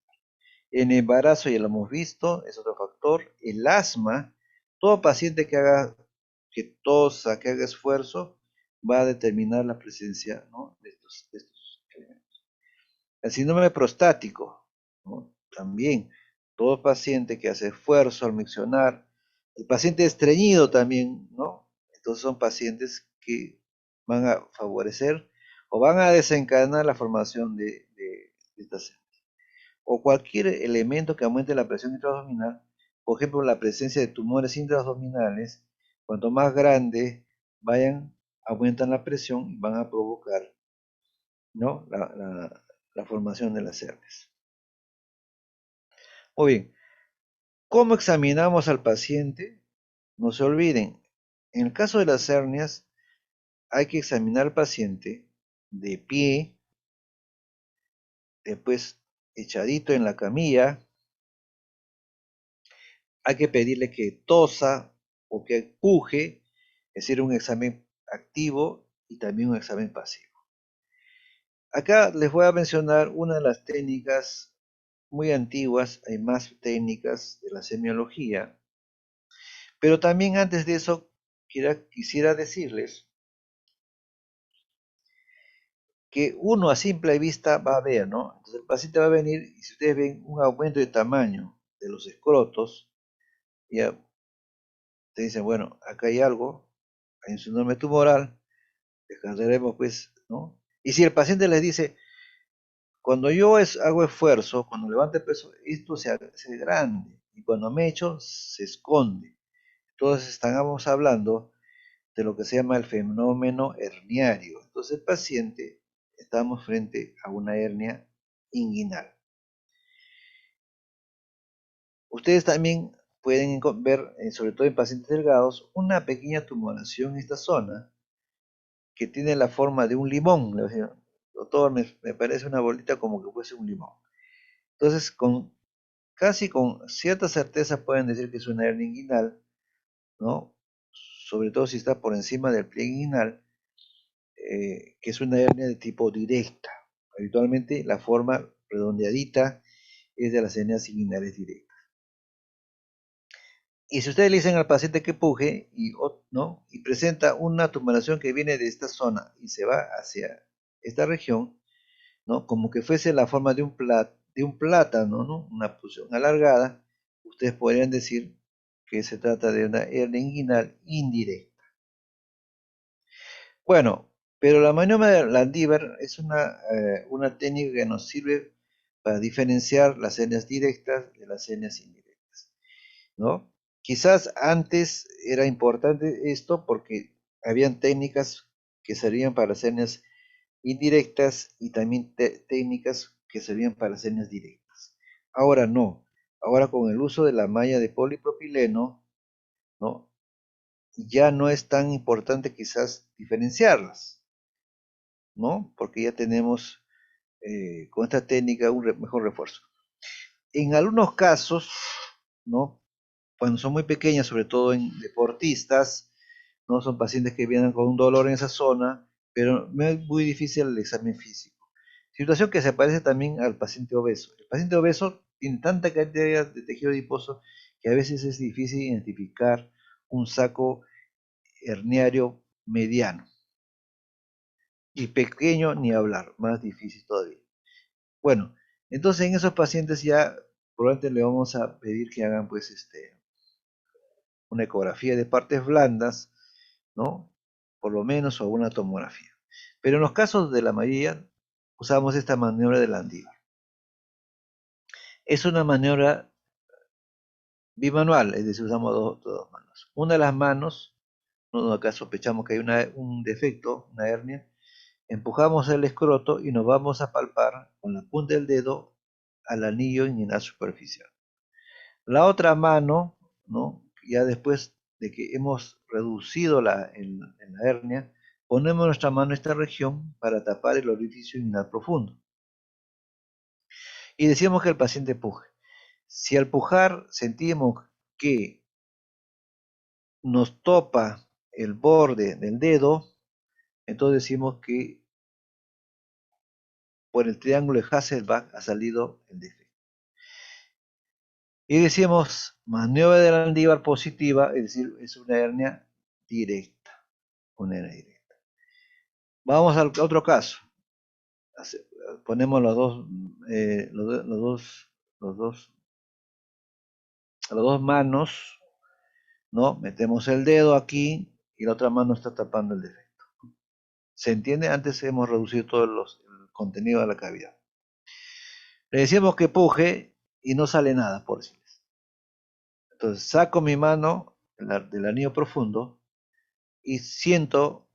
En embarazo ya lo hemos visto, es otro factor. El asma, todo paciente que tosa, que haga esfuerzo, va a determinar la presencia, ¿no?, de estos elementos. El síndrome prostático, ¿no?, también, todo paciente que hace esfuerzo al miccionar, el paciente estreñido también, ¿no? Entonces son pacientes que van a favorecer o van a desencadenar la formación de estas hernias. O cualquier elemento que aumente la presión intraabdominal, por ejemplo, la presencia de tumores intraabdominales, cuanto más grande vayan, aumentan la presión y van a provocar, ¿no?, la formación de las hernias. Muy bien, ¿cómo examinamos al paciente? No se olviden, en el caso de las hernias, hay que examinar al paciente de pie, después echadito en la camilla, hay que pedirle que tosa o que puje, es decir, un examen activo y también un examen pasivo. Acá les voy a mencionar una de las técnicas muy antiguas, hay más técnicas de la semiología, pero también antes de eso quisiera decirles que uno a simple vista va a ver, ¿no? Entonces el paciente va a venir y si ustedes ven un aumento de tamaño de los escrotos, ya te dicen, bueno, acá hay algo, hay un síndrome tumoral, descansaremos pues, ¿no? Y si el paciente les dice, cuando yo hago esfuerzo, cuando levanto el peso, esto se hace grande, y cuando me echo, se esconde. Entonces estamos hablando de lo que se llama el fenómeno herniario. Entonces el paciente, estamos frente a una hernia inguinal. Ustedes también pueden ver, sobre todo en pacientes delgados, una pequeña tumoración en esta zona que tiene la forma de un limón. Le decía, doctor, me parece una bolita como que fuese un limón. Entonces, casi con cierta certeza pueden decir que es una hernia inguinal, ¿no? Sobre todo si está por encima del pliegue inguinal, que es una hernia de tipo directa. Habitualmente la forma redondeadita es de las hernias inguinales directas. Y si ustedes le dicen al paciente que puje ¿no?, y presenta una tumoración que viene de esta zona y se va hacia esta región, ¿no?, como que fuese la forma de un plátano, ¿no?, una posición alargada, ustedes podrían decir que se trata de una hernia inguinal indirecta. Bueno, pero la maniobra de Landívar es una técnica que nos sirve para diferenciar las hernias directas de las hernias indirectas, ¿no? Quizás antes era importante esto porque habían técnicas que servían para las hernias indirectas y también técnicas que servían para las hernias directas. Ahora no. Ahora con el uso de la malla de polipropileno, ¿no? Ya no es tan importante quizás diferenciarlas, ¿no? Porque ya tenemos con esta técnica un mejor refuerzo. En algunos casos, ¿no? Cuando son muy pequeñas, sobre todo en deportistas, ¿no? Son pacientes que vienen con un dolor en esa zona, pero no es muy difícil el examen físico. Situación que se parece también al paciente obeso. El paciente obeso tiene tanta cantidad de tejido adiposo que a veces es difícil identificar un saco herniario mediano. Y pequeño ni hablar, más difícil todavía. Bueno, entonces en esos pacientes ya probablemente le vamos a pedir que hagan pues una ecografía de partes blandas, ¿no? Por lo menos o una tomografía. Pero en los casos de la mayoría usamos esta maniobra de Landívar. Es una maniobra bimanual, es decir, usamos dos manos. Una de las manos, ¿no? Acá sospechamos que hay un defecto, una hernia, empujamos el escroto y nos vamos a palpar con la punta del dedo al anillo inguinal superficial. La otra mano, ¿no? Ya después de que hemos reducido en la hernia, ponemos nuestra mano en esta región para tapar el orificio inguinal profundo. Y decimos que el paciente puje. Si al pujar sentimos que nos topa el borde del dedo, entonces decimos que por el triángulo de Hasselbalch ha salido el defecto. Y decimos maniobra de Landívar positiva, es decir, es una hernia directa. Una hernia directa. Vamos al otro caso. Ponemos los dos, las dos manos, ¿no? Metemos el dedo aquí y la otra mano está tapando el defecto. ¿Se entiende? Antes hemos reducido todo el contenido de la cavidad. Le decimos que puje y no sale nada, por decirles. Entonces saco mi mano del anillo profundo y siento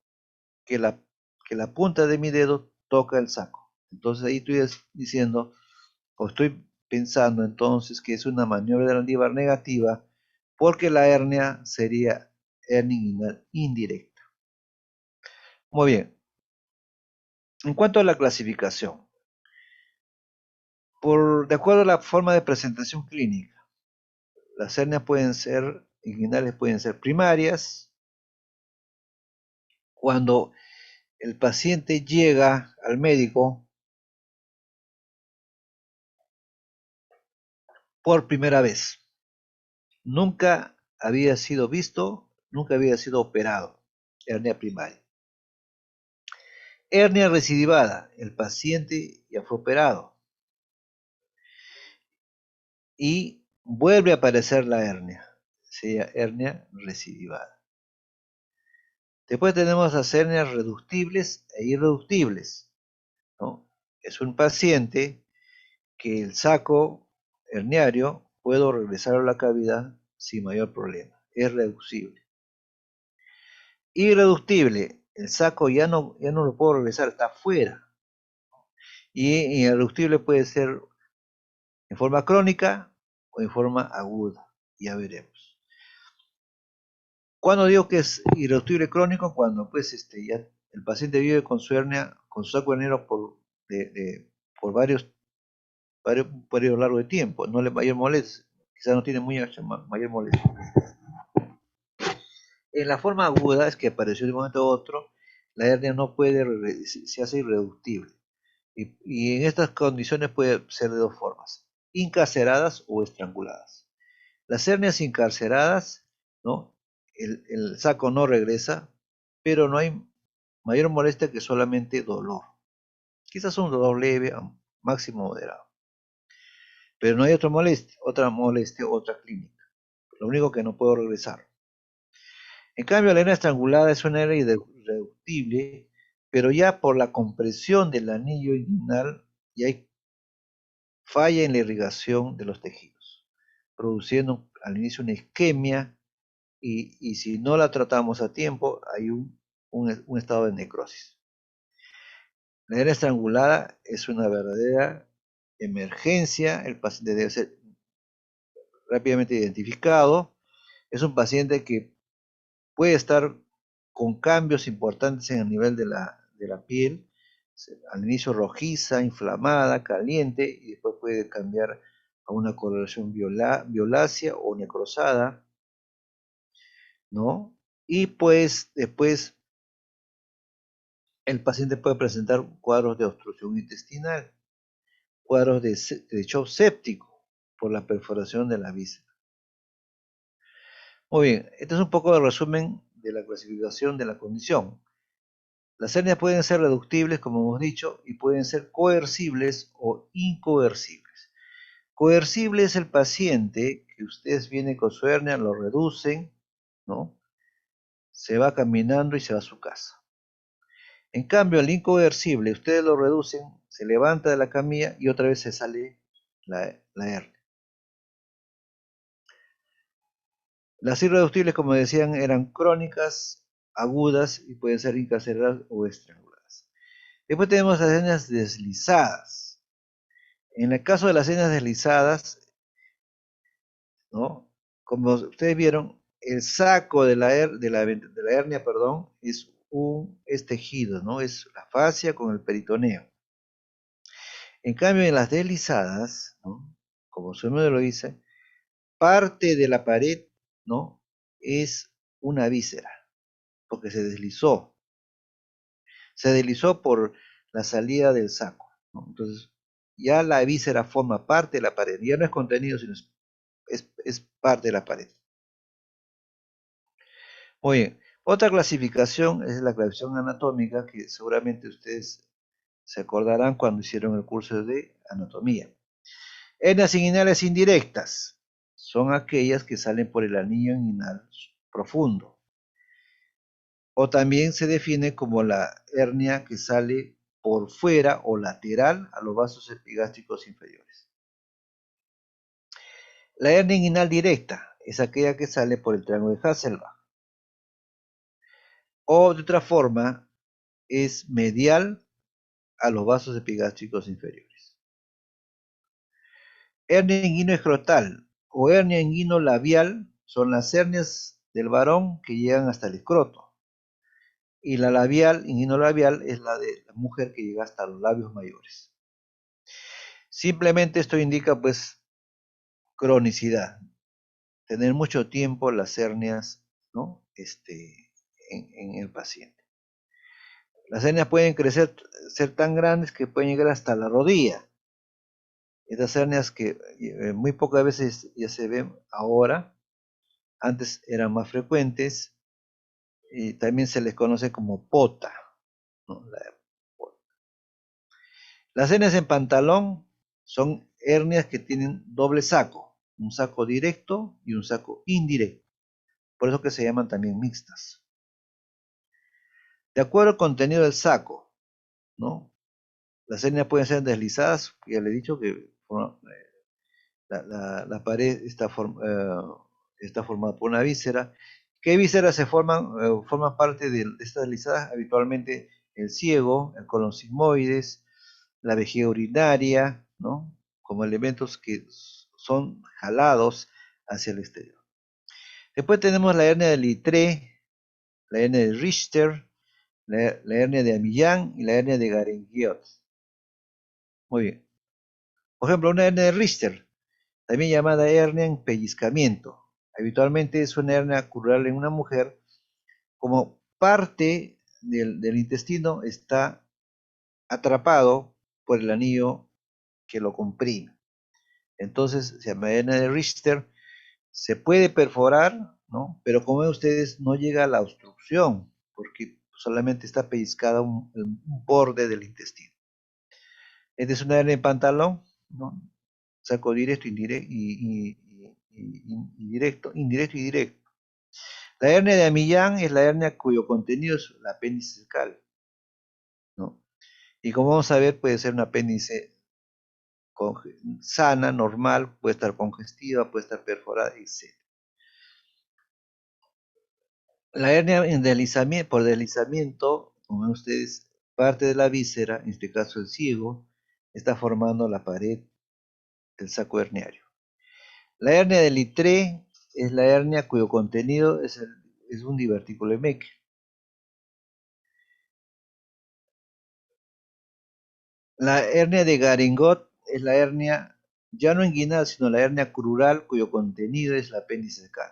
que la punta de mi dedo toca el saco. Entonces ahí estoy diciendo, o estoy pensando entonces que es una maniobra de Landívar negativa porque la hernia sería hernia inguinal indirecta. Muy bien. En cuanto a la clasificación, de acuerdo a la forma de presentación clínica, las hernias inguinales pueden ser primarias, cuando el paciente llega al médico por primera vez. Nunca había sido visto, nunca había sido operado. Hernia primaria. Hernia recidivada. El paciente ya fue operado. Y vuelve a aparecer la hernia. Sería hernia recidivada. Después tenemos las hernias reductibles e irreductibles, ¿no? Es un paciente que el saco herniario puedo regresar a la cavidad sin mayor problema. Es reducible. Irreductible, el saco ya no lo puedo regresar, está afuera. Y irreductible puede ser en forma crónica o en forma aguda. Ya veremos. ¿Cuándo digo que es irreductible crónico? Cuando pues ya el paciente vive con su hernia, con su saco herniano por un periodo largo de tiempo, no le mayor molestia, quizás no tiene mayor molestia. En la forma aguda es que apareció de un momento a otro, la hernia no puede, se hace irreductible. Y en estas condiciones puede ser de dos formas, incarceradas o estranguladas. Las hernias incarceradas, ¿no? El saco no regresa, pero no hay mayor molestia que solamente dolor. Quizás un dolor leve, máximo moderado. Pero no hay otra molestia, otra clínica. lo único que no puedo regresar. En cambio, la hernia estrangulada es una hernia irreductible, pero ya por la compresión del anillo inguinal ya hay falla en la irrigación de los tejidos, produciendo al inicio una isquemia y si no la tratamos a tiempo hay un estado de necrosis. La hernia estrangulada es una verdadera emergencia, el paciente debe ser rápidamente identificado, es un paciente que puede estar con cambios importantes en el nivel de la piel, al inicio rojiza, inflamada, caliente, y después puede cambiar a una coloración violácea o necrosada, ¿no? Y pues después el paciente puede presentar cuadros de obstrucción intestinal, cuadros de shock séptico por la perforación de la víscera. Muy bien, este es un poco de resumen de la clasificación de la condición. Las hernias pueden ser reductibles, como hemos dicho, y pueden ser coercibles o incoercibles. Coercible es el paciente que ustedes vienen con su hernia, lo reducen, ¿no? Se va caminando y se va a su casa. En cambio, el incoercible, ustedes lo reducen, se levanta de la camilla y otra vez se sale la hernia. Las irreductibles, como decían, eran crónicas, agudas y pueden ser incarceradas o estranguladas. Después tenemos las hernias deslizadas. En el caso de las hernias deslizadas, ¿no? Como ustedes vieron, el saco de la hernia, perdón, es tejido, ¿no? Es la fascia con el peritoneo. En cambio, en las deslizadas, ¿no? Como su nombre lo dice, parte de la pared, ¿no? Es una víscera, porque se deslizó. Se deslizó por la salida del saco, ¿no? Entonces, ya la víscera forma parte de la pared, ya no es contenido, sino es parte de la pared. Muy bien, otra clasificación es la clasificación anatómica, que seguramente ustedes se acordarán cuando hicieron el curso de anatomía. Hernias inguinales indirectas son aquellas que salen por el anillo inguinal profundo. O también se define como la hernia que sale por fuera o lateral a los vasos epigástricos inferiores. La hernia inguinal directa es aquella que sale por el triángulo de Hasselbalch. O de otra forma, es medial a los vasos epigástricos inferiores. Hernia inguinoescrotal o hernia inguinolabial son las hernias del varón que llegan hasta el escroto. Y la labial, inguinolabial, es la de la mujer que llega hasta los labios mayores. Simplemente esto indica pues cronicidad, tener mucho tiempo las hernias, ¿no? En el paciente. Las hernias pueden ser tan grandes que pueden llegar hasta la rodilla. Estas hernias que muy pocas veces ya se ven ahora, antes eran más frecuentes, y también se les conoce como pota, ¿no? Las hernias en pantalón son hernias que tienen doble saco, un saco directo y un saco indirecto, por eso que se llaman también mixtas. De acuerdo al contenido del saco, ¿no? Las hernias pueden ser deslizadas, ya le he dicho que la pared está formada por una víscera. ¿Qué vísceras se forman parte de estas deslizadas? Habitualmente el ciego, el colon sigmoides, la vejiga urinaria, ¿no? Como elementos que son jalados hacia el exterior. Después tenemos la hernia de Littré, la hernia de Richter, la hernia de Amillán y la hernia de Garenguiot. Muy bien. Por ejemplo, una hernia de Richter, también llamada hernia en pellizcamiento. Habitualmente es una hernia curable en una mujer, como parte del intestino está atrapado por el anillo que lo comprime. Entonces, se llama hernia de Richter, se puede perforar, ¿no? Pero como ven ustedes, no llega a la obstrucción, porque solamente está pellizcada un borde del intestino. Esta es una hernia en pantalón, ¿no? Saco directo, indirecto y indirecto y directo. La hernia de Millán es la hernia cuyo contenido es el apéndice cecal, ¿no? Y como vamos a ver, puede ser un apéndice sana, normal, puede estar congestiva, puede estar perforada, etc. La hernia por deslizamiento, como ven ustedes, parte de la víscera, en este caso el ciego, está formando la pared del saco herniario. La hernia de Littré es la hernia cuyo contenido es un divertículo Meckel. La hernia de Garingot es la hernia ya no inguinal, sino la hernia crural cuyo contenido es el apéndice cecal.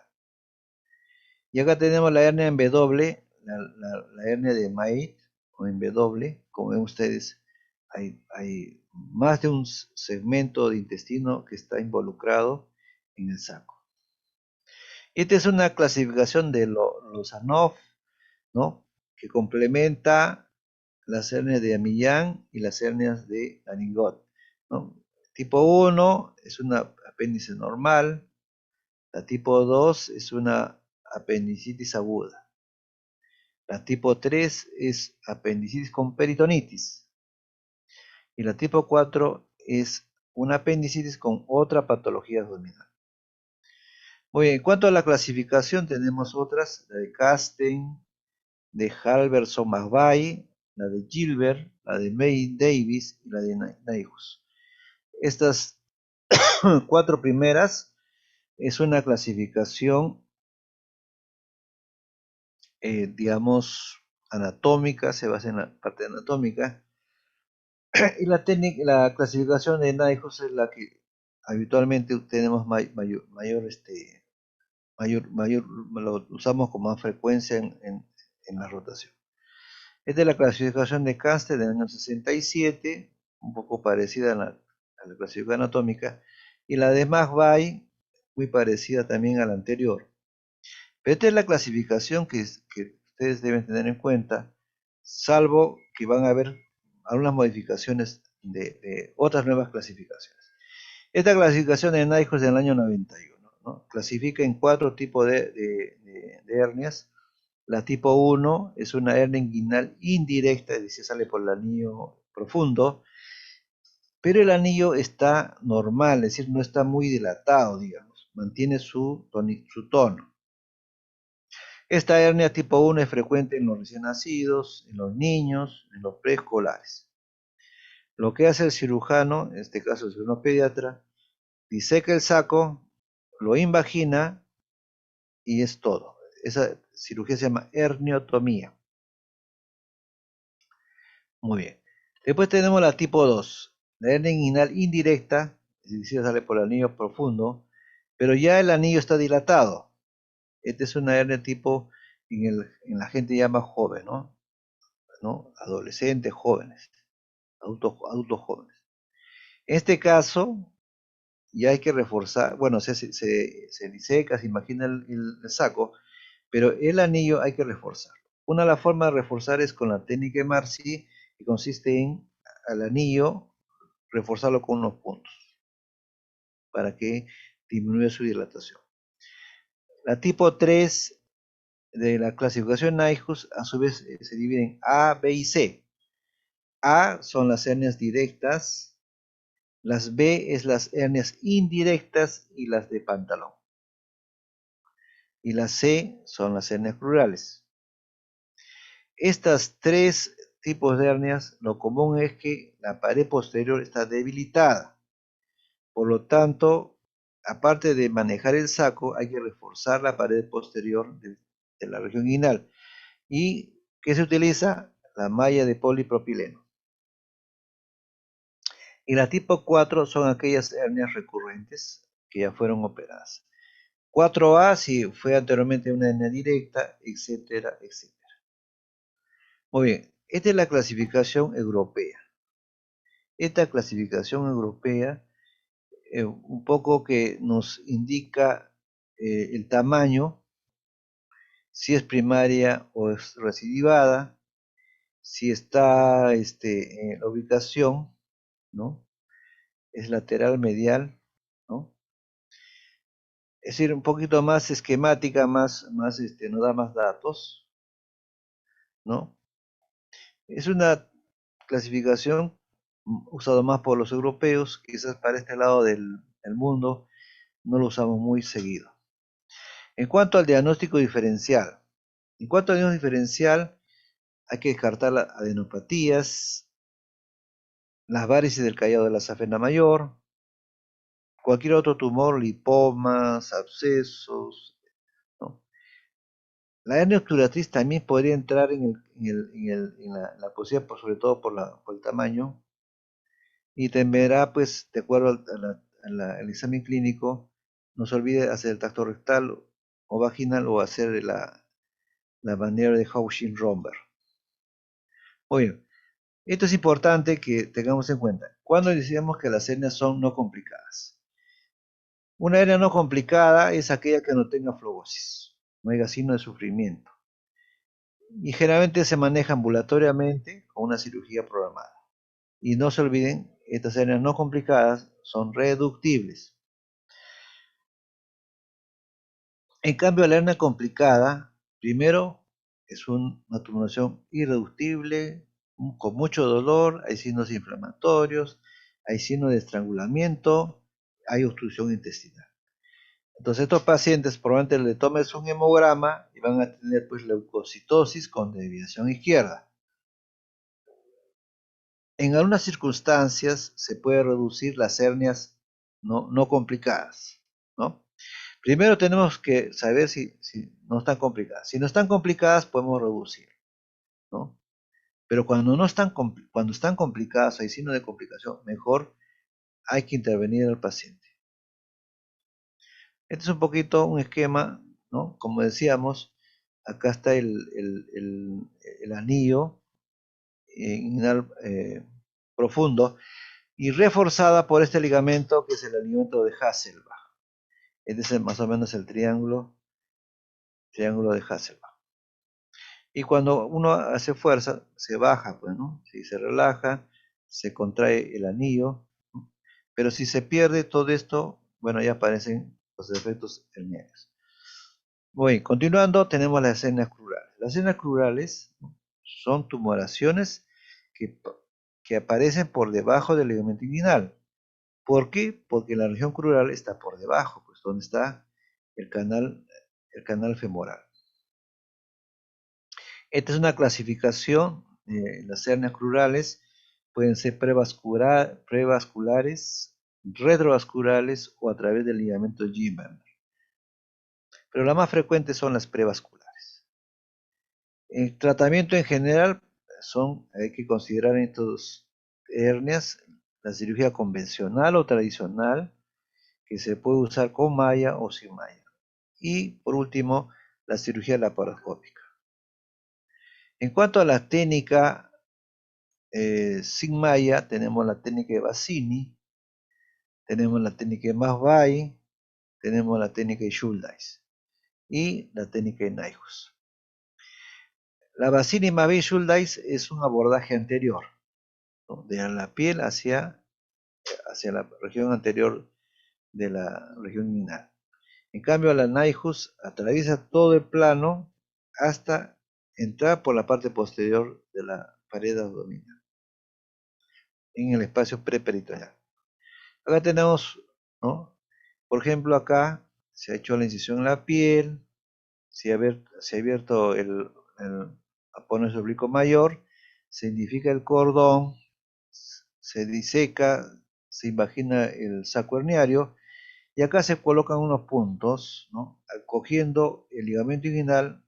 Y acá tenemos la hernia en W, la hernia de Mait o en W, como ven ustedes, hay más de un segmento de intestino que está involucrado en el saco. Esta es una clasificación de Lozanov, ¿no? Que complementa las hernias de Millán y las hernias de Garingot, ¿no? Tipo 1 es una apéndice normal, la tipo 2 es una apendicitis aguda, la tipo 3 es apendicitis con peritonitis y la tipo 4 es una apendicitis con otra patología abdominal. Muy bien, en cuanto a la clasificación tenemos otras, la de Casten, de Halverson-McVeigh, la de Gilbert, la de May Davis y la de Nyhus. Estas 4 primeras es una clasificación, digamos, anatómica, se basa en la parte anatómica, y la clasificación de Nyhus es la que habitualmente tenemos lo usamos con más frecuencia en la rotación. Esta es la clasificación de Caster del año 67, un poco parecida a la clasificación anatómica, y la de McVeigh, muy parecida también a la anterior. Pero esta es la clasificación que ustedes deben tener en cuenta, salvo que van a haber algunas modificaciones de otras nuevas clasificaciones. Esta clasificación de Nyhus es del año 91, ¿no? Clasifica en 4 tipos de hernias. La tipo 1 es una hernia inguinal indirecta, es decir, sale por el anillo profundo, pero el anillo está normal, es decir, no está muy dilatado, digamos, mantiene su tono. Esta hernia tipo 1 es frecuente en los recién nacidos, en los niños, en los preescolares. Lo que hace el cirujano, en este caso el cirujano pediatra, diseca el saco, lo invagina y es todo. Esa cirugía se llama herniotomía. Muy bien. Después tenemos la tipo 2, la hernia inguinal indirecta, es decir, sale por el anillo profundo, pero ya el anillo está dilatado. Esta es una hernia tipo en la gente ya más joven, ¿no? Adolescentes, jóvenes, adultos jóvenes. En este caso, ya hay que reforzar, bueno, se diseca, se imagina el saco, pero el anillo hay que reforzar. Una de las formas de reforzar es con la técnica de Marcy, que consiste en al anillo reforzarlo con unos puntos para que disminuya su dilatación. La tipo 3 de la clasificación Nyhus a su vez se divide en A, B y C. A son las hernias directas, las B es las hernias indirectas y las de pantalón. Y las C son las hernias plurales. Estas 3 tipos de hernias, lo común es que la pared posterior está debilitada. Por lo tanto, aparte de manejar el saco, hay que reforzar la pared posterior de la región inguinal. ¿Y qué se utiliza? La malla de polipropileno. Y la tipo 4 son aquellas hernias recurrentes que ya fueron operadas. 4A si fue anteriormente una hernia directa, etcétera, etcétera. Muy bien, esta es la clasificación europea. Esta clasificación europea un poco que nos indica el tamaño, si es primaria o es recidivada, si está en la ubicación, ¿no? Es lateral, medial, ¿no? decir, un poquito más esquemática, nos da más datos, ¿no? Es una clasificación usada más por los europeos, quizás para este lado del mundo no lo usamos muy seguido. En cuanto al diagnóstico diferencial, hay que descartar las adenopatías, las varices del callado de la safena mayor, cualquier otro tumor, lipomas, abscesos, ¿no? La hernia obturatriz también podría entrar en la posibilidad, sobre todo por el tamaño, y deberá, pues, de acuerdo al examen clínico, no se olvide hacer el tacto rectal o vaginal o hacer la maniobra de Hauschin-Romberg. Muy bien, esto es importante que tengamos en cuenta. Cuando decimos que las hernias son no complicadas. Una hernia no complicada es aquella que no tenga flebosis, no haya signo de sufrimiento. Y generalmente se maneja ambulatoriamente con una cirugía programada. Y no se olviden, estas hernias no complicadas son reductibles. En cambio, la hernia complicada, primero, es una tumoración irreductible, con mucho dolor, hay signos inflamatorios, hay signos de estrangulamiento, hay obstrucción intestinal. Entonces, estos pacientes probablemente le tomes un hemograma y van a tener, pues, leucocitosis con desviación izquierda. En algunas circunstancias se puede reducir las hernias no complicadas, ¿no? Primero tenemos que saber si no están complicadas. Si no están complicadas, podemos reducir, ¿no? Pero cuando están complicadas, hay signo de complicación, mejor hay que intervenir al paciente. Este es un poquito un esquema, ¿no? Como decíamos, acá está el anillo inguinal profundo y reforzada por este ligamento que es el ligamento de Hasselbalch. Este es más o menos el triángulo de Hasselbalch. Y cuando uno hace fuerza, se baja, pues, ¿no? Si se relaja, se contrae el anillo, ¿no? Pero si se pierde todo esto, bueno, ya aparecen los efectos hernianos. Bueno, continuando, tenemos las hernias crurales. Las hernias crurales, ¿no?, son tumoraciones que, que aparecen por debajo del ligamento inguinal. ¿Por qué? Porque la región crural está por debajo, pues donde está el canal femoral. Esta es una clasificación. Las hernias crurales pueden ser prevasculares, retrovasculares o a través del ligamento Gimberger. Pero las más frecuentes son las prevasculares. El tratamiento en general hay que considerar en estas hernias la cirugía convencional o tradicional, que se puede usar con malla o sin malla. Y por último, la cirugía laparoscópica. En cuanto a la técnica sin malla, tenemos la técnica de Bassini, tenemos la técnica de Masvay, tenemos la técnica de Schuldeis y la técnica de Nyhus. La Bassini, Masvay y Schuldeis es un abordaje anterior, ¿no?, de la piel hacia la región anterior de la región inguinal. En cambio, la Nyhus atraviesa todo el plano hasta entrar por la parte posterior de la pared abdominal, en el espacio preperitoneal. Acá tenemos, ¿no? Por ejemplo, acá se ha hecho la incisión en la piel, se ha abierto el aponeus oblicuo mayor, se identifica el cordón, se diseca, se invagina el saco herniario y acá se colocan unos puntos, ¿no?, cogiendo el ligamento inguinal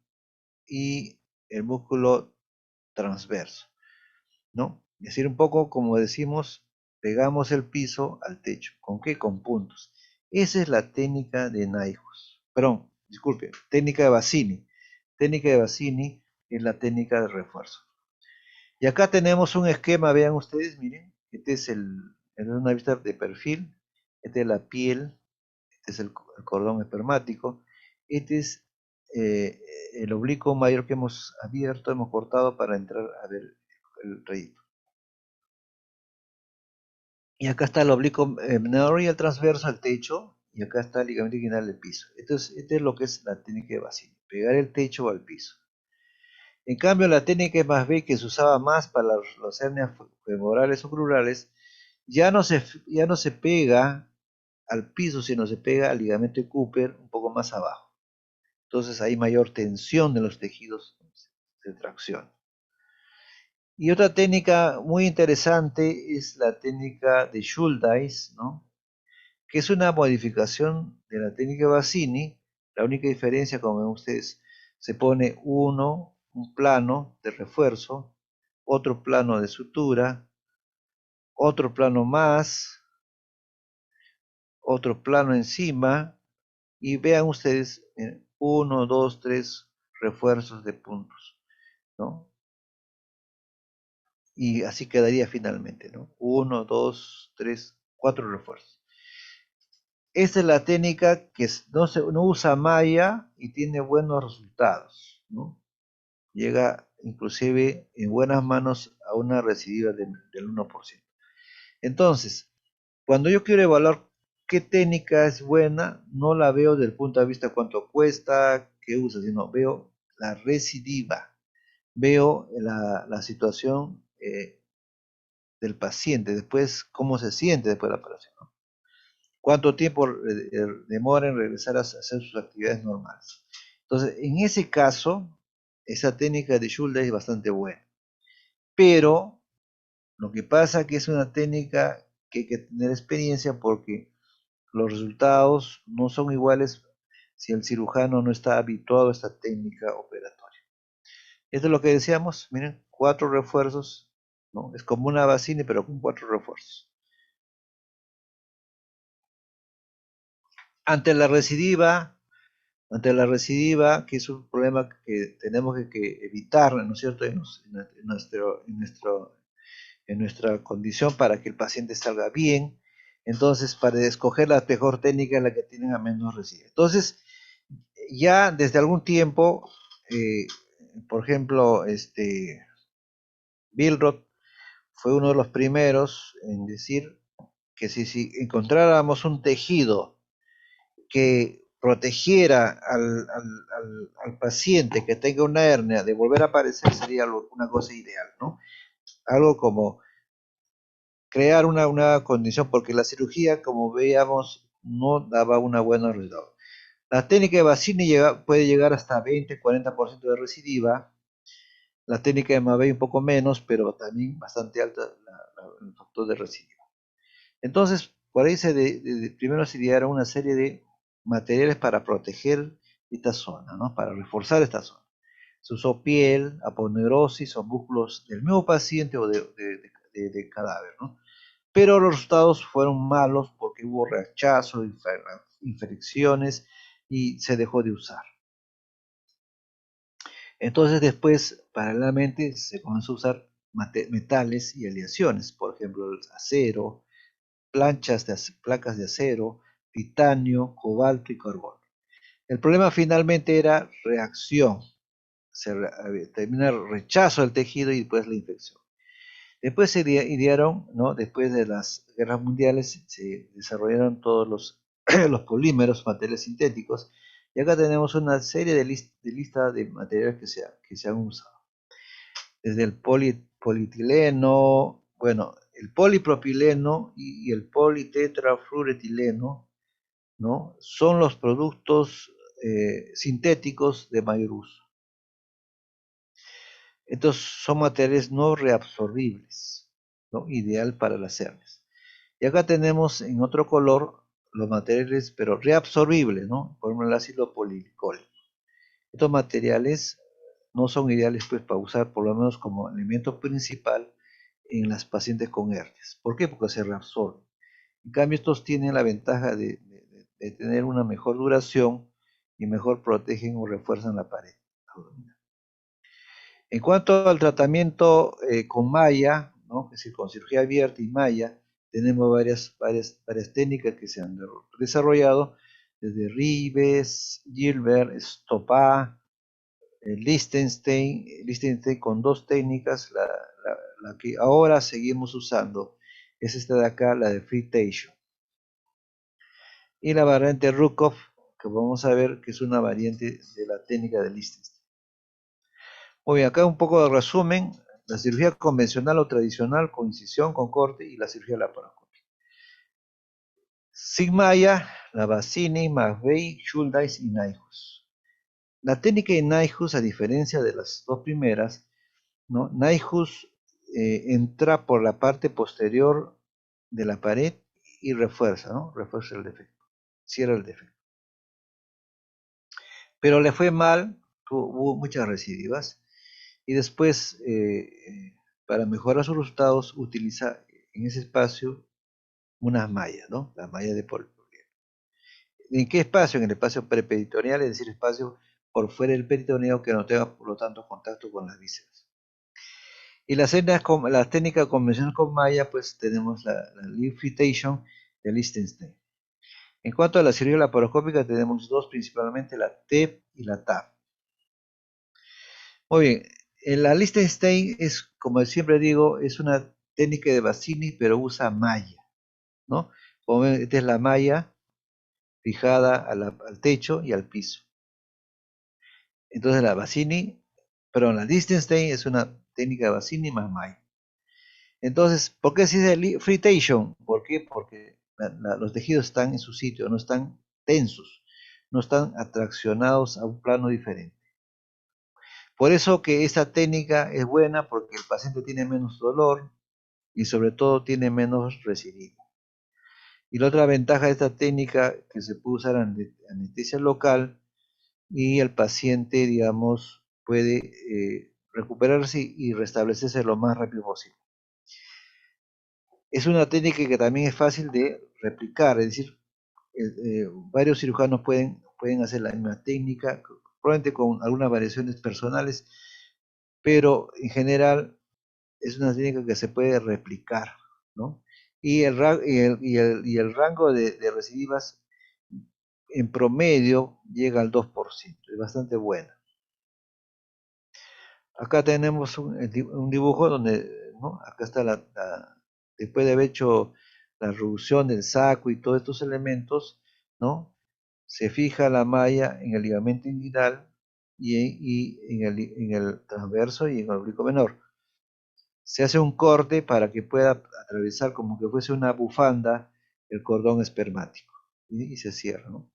y el músculo transverso, ¿no? Es decir, un poco como decimos, pegamos el piso al techo. ¿Con qué? Con puntos. Esa es la técnica de Nyhus. Perdón, disculpe, técnica de Bassini. Técnica de Bassini es la técnica de refuerzo. Y acá tenemos un esquema, vean ustedes, miren, este es una vista de perfil, esta es la piel, este es el cordón espermático, este es el oblicuo mayor que hemos abierto, hemos cortado para entrar a ver el rayito. Y acá está el oblicuo menor y el transverso al techo, y acá está el ligamento inguinal del piso. Entonces, este es lo que es la técnica de Bassini, pegar el techo al piso. En cambio, la técnica más B, que se usaba más para las hernias femorales o crurales, ya no se pega al piso, sino se pega al ligamento de Cooper un poco más abajo. Entonces hay mayor tensión de los tejidos de tracción. Y otra técnica muy interesante es la técnica de Schuldeis, ¿no? Que es una modificación de la técnica de Bassini. La única diferencia, como ven ustedes, se pone un plano de refuerzo, otro plano de sutura, otro plano más, otro plano encima, y vean ustedes, miren, 1, 2, 3 refuerzos de puntos, ¿no? Y así quedaría finalmente, ¿no? 1, 2, 3, 4 refuerzos. Esta es la técnica que no usa malla y tiene buenos resultados, ¿no? Llega inclusive en buenas manos a una recidiva del 1%. Entonces, cuando yo quiero evaluar qué técnica es buena, no la veo desde el punto de vista cuánto cuesta, qué usa, sino veo la recidiva, veo la situación del paciente, después cómo se siente después de la operación, ¿no? Cuánto tiempo demora en regresar a hacer sus actividades normales. Entonces, en ese caso, esa técnica de Schulder es bastante buena. Pero lo que pasa es que es una técnica que hay que tener experiencia porque los resultados no son iguales si el cirujano no está habituado a esta técnica operatoria. Esto es lo que decíamos, miren, 4 refuerzos, ¿no? Es como una Bassini pero con 4 refuerzos. Ante la recidiva, que es un problema que tenemos que evitar, ¿no es cierto?, en nuestra condición para que el paciente salga bien. Entonces, para escoger la mejor técnica es la que tienen a menos recidiva. Entonces, ya desde algún tiempo, eh, por ejemplo, Billroth fue uno de los primeros en decir que si encontráramos un tejido que protegiera al paciente que tenga una hernia de volver a aparecer sería una cosa ideal, ¿no? Algo como crear una condición, porque la cirugía, como veíamos, no daba una buena resultado. La técnica de Bassini puede llegar hasta 20-40% de recidiva, la técnica de Mabey un poco menos, pero también bastante alta el factor de recidiva. Entonces, por ahí primero se idearon una serie de materiales para proteger esta zona, ¿no? Para reforzar esta zona. Se usó piel, aponeurosis o músculos del mismo paciente o de cadáver, ¿no? Pero los resultados fueron malos porque hubo rechazo, infecciones y se dejó de usar. Entonces después, paralelamente, se comenzó a usar metales y aleaciones, por ejemplo, el acero, placas de acero, titanio, cobalto y carbón. El problema finalmente era reacción, termina el rechazo del tejido y después la infección. Después se idearon, ¿no? Después de las guerras mundiales, se desarrollaron todos los polímeros, materiales sintéticos, y acá tenemos una serie de lista de materiales que se han usado. Desde el polietileno, bueno, el polipropileno y el politetrafluoretileno, ¿no? Son los productos sintéticos de mayor uso. Estos son materiales no reabsorbibles, ¿no? Ideal para las hernias. Y acá tenemos en otro color los materiales, pero reabsorbibles, ¿no? Por ejemplo, el ácido polilicólico. Estos materiales no son ideales pues para usar por lo menos como elemento principal en las pacientes con hernias. ¿Por qué? Porque se reabsorben. En cambio, estos tienen la ventaja de tener una mejor duración y mejor protegen o refuerzan la pared abdominal. En cuanto al tratamiento con malla, ¿no? Es decir, con cirugía abierta y malla, tenemos varias técnicas que se han desarrollado, desde Rives, Gilbert, Stoppa, Lichtenstein con dos técnicas, la que ahora seguimos usando es esta de acá, la de Fritation. y la variante Rukov, que vamos a ver que es una variante de la técnica de Liechtenstein. Muy bien, acá un poco de resumen: la cirugía convencional o tradicional con incisión, con corte, y la cirugía laparoscópica. Sigmaya, Lavazzini, McVeigh, Schuldeis y Nijhuis. La técnica de Nijhuis, a diferencia de las dos primeras, ¿no? Nijhuis entra por la parte posterior de la pared y refuerza, ¿no? Refuerza el defecto, cierra el defecto. Pero le fue mal, hubo muchas recidivas, y después, para mejorar sus resultados, utiliza en ese espacio unas mallas, ¿no? Las mallas de polipropileno. ¿En qué espacio? En el espacio preperitoneal, es decir, espacio por fuera del peritoneo que no tenga, por lo tanto, contacto con las vísceras. Y las técnicas convencionales con malla, pues tenemos la Liefritation de Liechtenstein. En cuanto a la cirugía laparoscópica, tenemos dos principalmente, la TEP y la TAP. Muy bien, la Liechtenstein es, como siempre digo, es una técnica de Bassini, pero usa malla, ¿no? Como ven, esta es la malla fijada al techo y al piso. Entonces la Liechtenstein es una técnica de Bassini más malla. Entonces, ¿por qué se dice fritation? ¿Por qué? Porque los tejidos están en su sitio, no están tensos, no están atraccionados a un plano diferente. Por eso que esta técnica es buena, porque el paciente tiene menos dolor y sobre todo tiene menos recidiva. Y la otra ventaja de esta técnica, que se puede usar anestesia local y el paciente, digamos, puede recuperarse y restablecerse lo más rápido posible. Es una técnica que también es fácil de replicar, es decir, varios cirujanos pueden hacer la misma técnica, probablemente con algunas variaciones personales, pero en general es una técnica que se puede replicar, ¿no? Y el rango de recidivas en promedio llega al 2%, es bastante bueno. Acá tenemos un dibujo donde, ¿no? Acá está después de haber hecho la reducción del saco y todos estos elementos, ¿no? Se fija la malla en el ligamento inguinal y en el transverso y en el oblicuo menor. Se hace un corte para que pueda atravesar, como que fuese una bufanda, el cordón espermático, y se cierra, ¿no?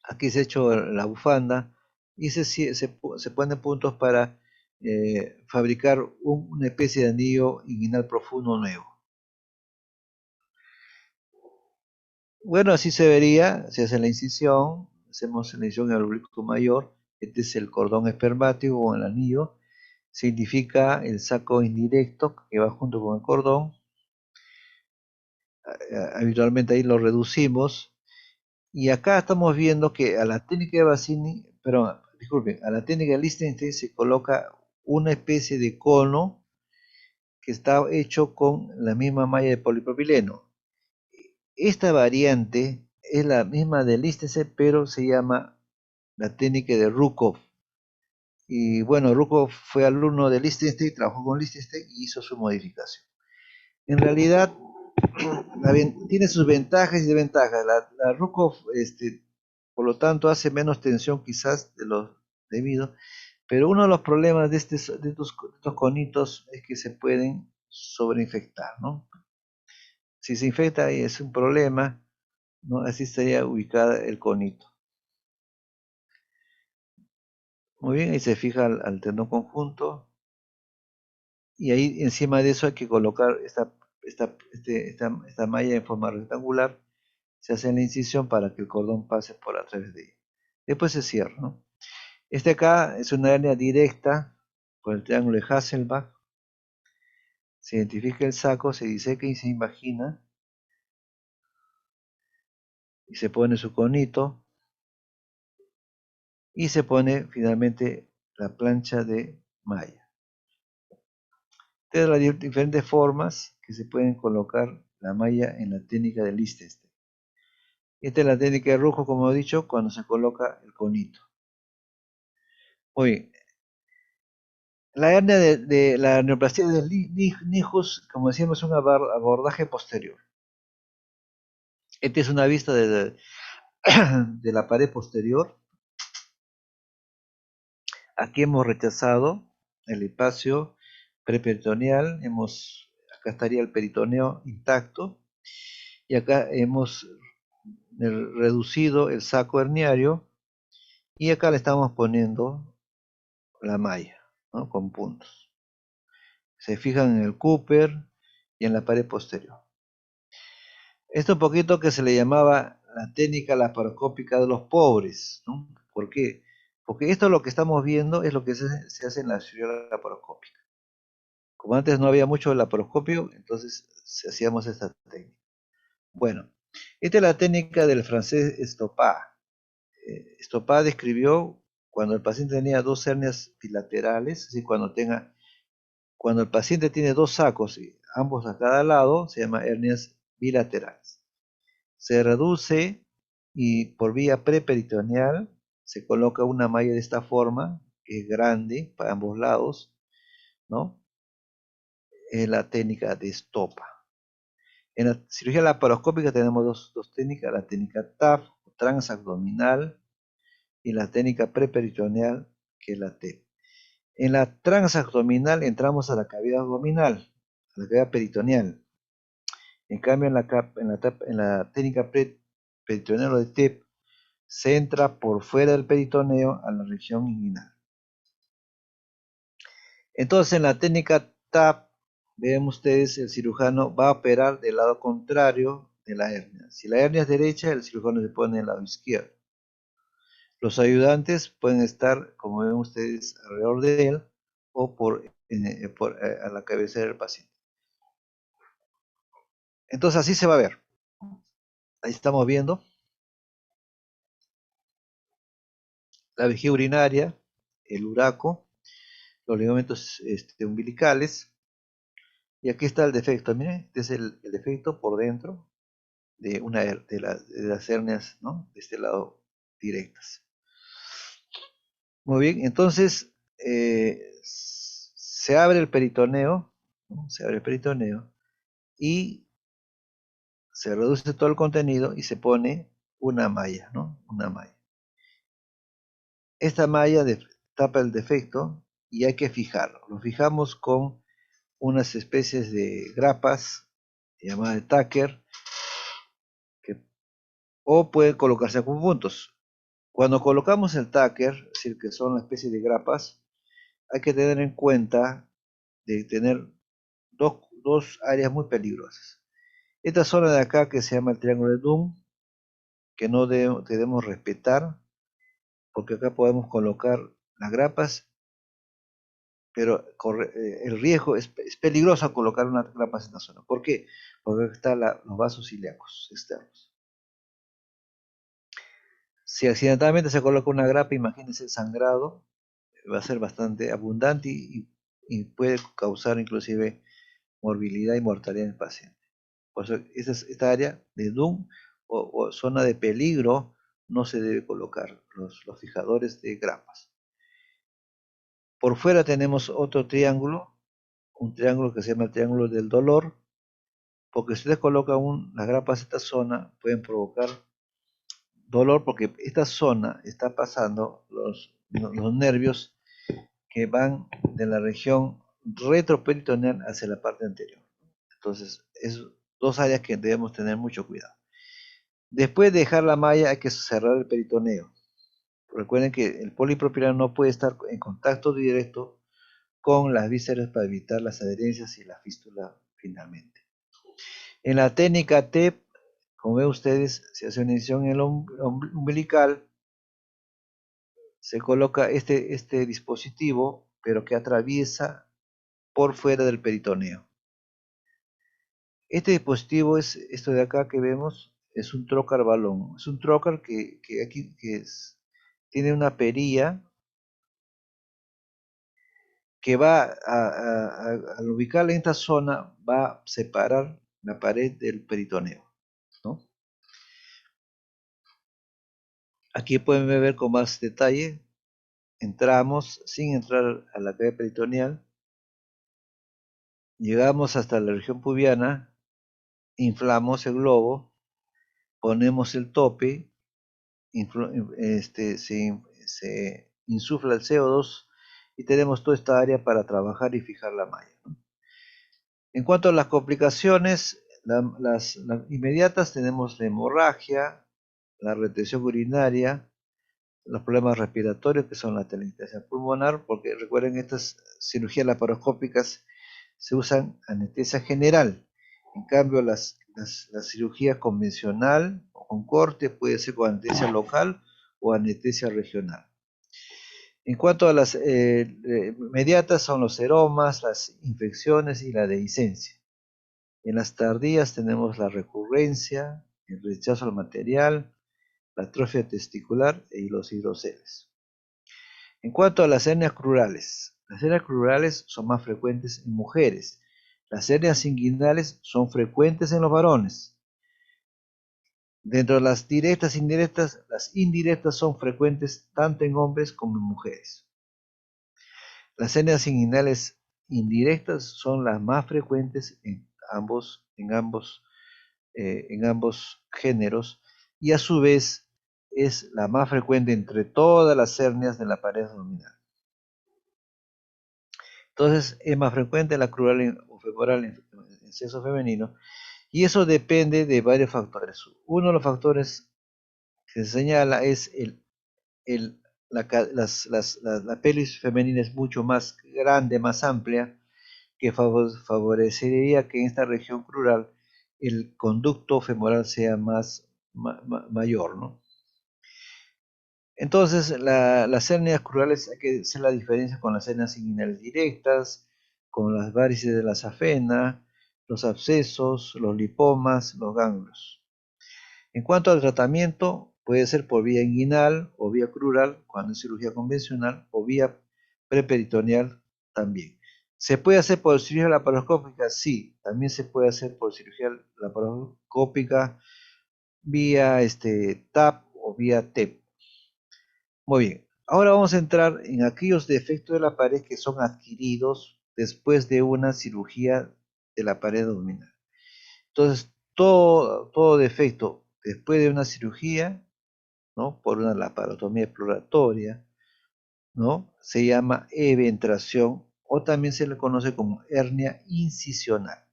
Aquí se ha hecho la bufanda y se ponen puntos para fabricar una especie de anillo inguinal profundo nuevo. Bueno, así se vería: se hace la incisión, hacemos la incisión en el oblicuo mayor. Este es el cordón espermático o el anillo, significa el saco indirecto que va junto con el cordón. Habitualmente ahí lo reducimos. Y acá estamos viendo que a la técnica de Bassini, perdón, disculpen, a la técnica de Liechtenstein se coloca una especie de cono que está hecho con la misma malla de polipropileno. Esta variante es la misma de Liechtenstein, pero se llama la técnica de Rukov. Y bueno, Rukov fue alumno de Liechtenstein, trabajó con Liechtenstein y hizo su modificación. En realidad, tiene sus ventajas y desventajas. La Rukov, por lo tanto, hace menos tensión quizás de lo debido, pero uno de los problemas de estos conitos es que se pueden sobreinfectar, ¿no? Si se infecta ahí es un problema, ¿no? Así estaría ubicada el conito. Muy bien, ahí se fija al tendón conjunto, y ahí encima de eso hay que colocar esta malla en forma rectangular. Se hace la incisión para que el cordón pase por a través de ella. Después se cierra, ¿no? Este acá es una hernia directa por el triángulo de Hasselbalch. Se identifica el saco, se diseca y se invagina, y se pone su conito, y se pone finalmente la plancha de malla. Estas son las diferentes formas que se pueden colocar la malla en la técnica de Liechtenstein. Esta es la técnica de Rojo, como he dicho, cuando se coloca el conito. Muy bien. La hernia de la neoplasia de Nijhuis, como decíamos, es un abordaje posterior. Esta es una vista de la pared posterior. Aquí hemos rechazado el espacio preperitoneal, acá estaría el peritoneo intacto, y acá hemos reducido el saco herniario, y acá le estamos poniendo la malla, ¿no? Con puntos. Se fijan en el Cooper y en la pared posterior. Esto un poquito que se le llamaba la técnica laparoscópica de los pobres, ¿no? ¿Por qué? Porque esto lo que estamos viendo es lo que se hace en la cirugía laparoscópica. Como antes no había mucho laparoscopio, entonces hacíamos esta técnica. Bueno, esta es la técnica del francés Stoppard. Stoppard describió cuando el paciente tenía dos hernias bilaterales, es decir, cuando el paciente tiene dos sacos, ambos a cada lado, se llama hernias bilaterales. Se reduce y por vía preperitoneal se coloca una malla de esta forma, que es grande para ambos lados, ¿no? Es la técnica de Stoppard. En la cirugía laparoscópica tenemos dos técnicas, la técnica TAF, transabdominal, y la técnica preperitoneal, que es la TEP. En la transabdominal entramos a la cavidad abdominal, a la cavidad peritoneal. En cambio, en la técnica peritoneal o de TEP, se entra por fuera del peritoneo a la región inguinal. Entonces, en la técnica TAP, ven ustedes, el cirujano va a operar del lado contrario de la hernia. Si la hernia es derecha, el cirujano se pone del lado izquierdo. Los ayudantes pueden estar, como ven ustedes, alrededor de él o a la cabecera del paciente. Entonces así se va a ver. Ahí estamos viendo la vejiga urinaria, el uraco, los ligamentos umbilicales. Y aquí está el defecto. Miren, este es el defecto por dentro de las hernias, ¿no? De este lado directas. Muy bien, entonces se abre el peritoneo, ¿no? Se abre el peritoneo y se reduce todo el contenido y se pone una malla, ¿no? Una malla. Esta malla tapa el defecto y hay que fijarlo. Lo fijamos con unas especies de grapas llamadas de Tucker, o puede colocarse con puntos. Cuando colocamos el Tucker, es decir, que son una especie de grapas, hay que tener en cuenta de tener dos áreas muy peligrosas. Esta zona de acá que se llama el triángulo de Doom, que no debemos respetar, porque acá podemos colocar las grapas, pero el riesgo es peligroso colocar unas grapas en esta zona. ¿Por qué? Porque acá están los vasos ilíacos externos. Si accidentalmente se coloca una grapa, imagínense el sangrado, va a ser bastante abundante y puede causar inclusive morbilidad y mortalidad en el paciente. Por eso esta área de DUM o zona de peligro no se debe colocar los fijadores de grapas. Por fuera tenemos otro triángulo, un triángulo que se llama el triángulo del dolor, porque si ustedes colocan las grapas en esta zona, pueden provocar dolor porque esta zona está pasando los nervios que van de la región retroperitoneal hacia la parte anterior. Entonces, es dos áreas que debemos tener mucho cuidado. Después de dejar la malla, hay que cerrar el peritoneo. Recuerden que el polipropileno no puede estar en contacto directo con las vísceras para evitar las adherencias y la fístula finalmente. En la técnica TEP, como ven ustedes, se hace una incisión en el umbilical, se coloca este dispositivo, pero que atraviesa por fuera del peritoneo. Este dispositivo es esto de acá que vemos, es un trocar balón. Es un trocar que tiene una perilla que va al ubicarla en esta zona, va a separar la pared del peritoneo, ¿no? Aquí pueden ver con más detalle. Entramos sin entrar a la cavidad peritoneal. Llegamos hasta la región pubiana, inflamos el globo ponemos el tope, se insufla el CO2 y tenemos toda esta área para trabajar y fijar la malla, ¿no? En cuanto a las complicaciones, las inmediatas, tenemos la hemorragia, la retención urinaria, los problemas respiratorios, que son la telangiectasia pulmonar, porque recuerden, estas cirugías laparoscópicas se usan anestesia general. En cambio, la cirugía convencional o con corte puede ser con anestesia local o anestesia regional. En cuanto a las inmediatas, son los seromas, las infecciones y la dehiscencia. En las tardías tenemos la recurrencia, el rechazo al material, la atrofia testicular y los hidroceles. En cuanto a las hernias crurales son más frecuentes en mujeres. Las hernias inguinales son frecuentes en los varones. Dentro de las directas e indirectas, las indirectas son frecuentes tanto en hombres como en mujeres. Las hernias inguinales indirectas son las más frecuentes en ambos géneros, y a su vez es la más frecuente entre todas las hernias de la pared abdominal. Entonces es más frecuente la crural o femoral en sexo femenino, y eso depende de varios factores. Uno de los factores que se señala es la pelvis femenina es mucho más grande, más amplia, que favorecería que en esta región crural el conducto femoral sea mayor, ¿no? Entonces, las hernias crurales, hay que hacer la diferencia con las hernias inguinales directas, con las varices de la safena, los abscesos, los lipomas, los ganglios. En cuanto al tratamiento, puede ser por vía inguinal o vía crural, cuando es cirugía convencional, o vía preperitoneal también. ¿Se puede hacer por cirugía laparoscópica? Sí, también se puede hacer por cirugía laparoscópica vía TAP o vía TEP. Muy bien, ahora vamos a entrar en aquellos defectos de la pared que son adquiridos después de una cirugía de la pared abdominal. Entonces, todo defecto después de una cirugía, ¿no? Por una laparotomía exploratoria, ¿no? Se llama eventración, o también se le conoce como hernia incisional.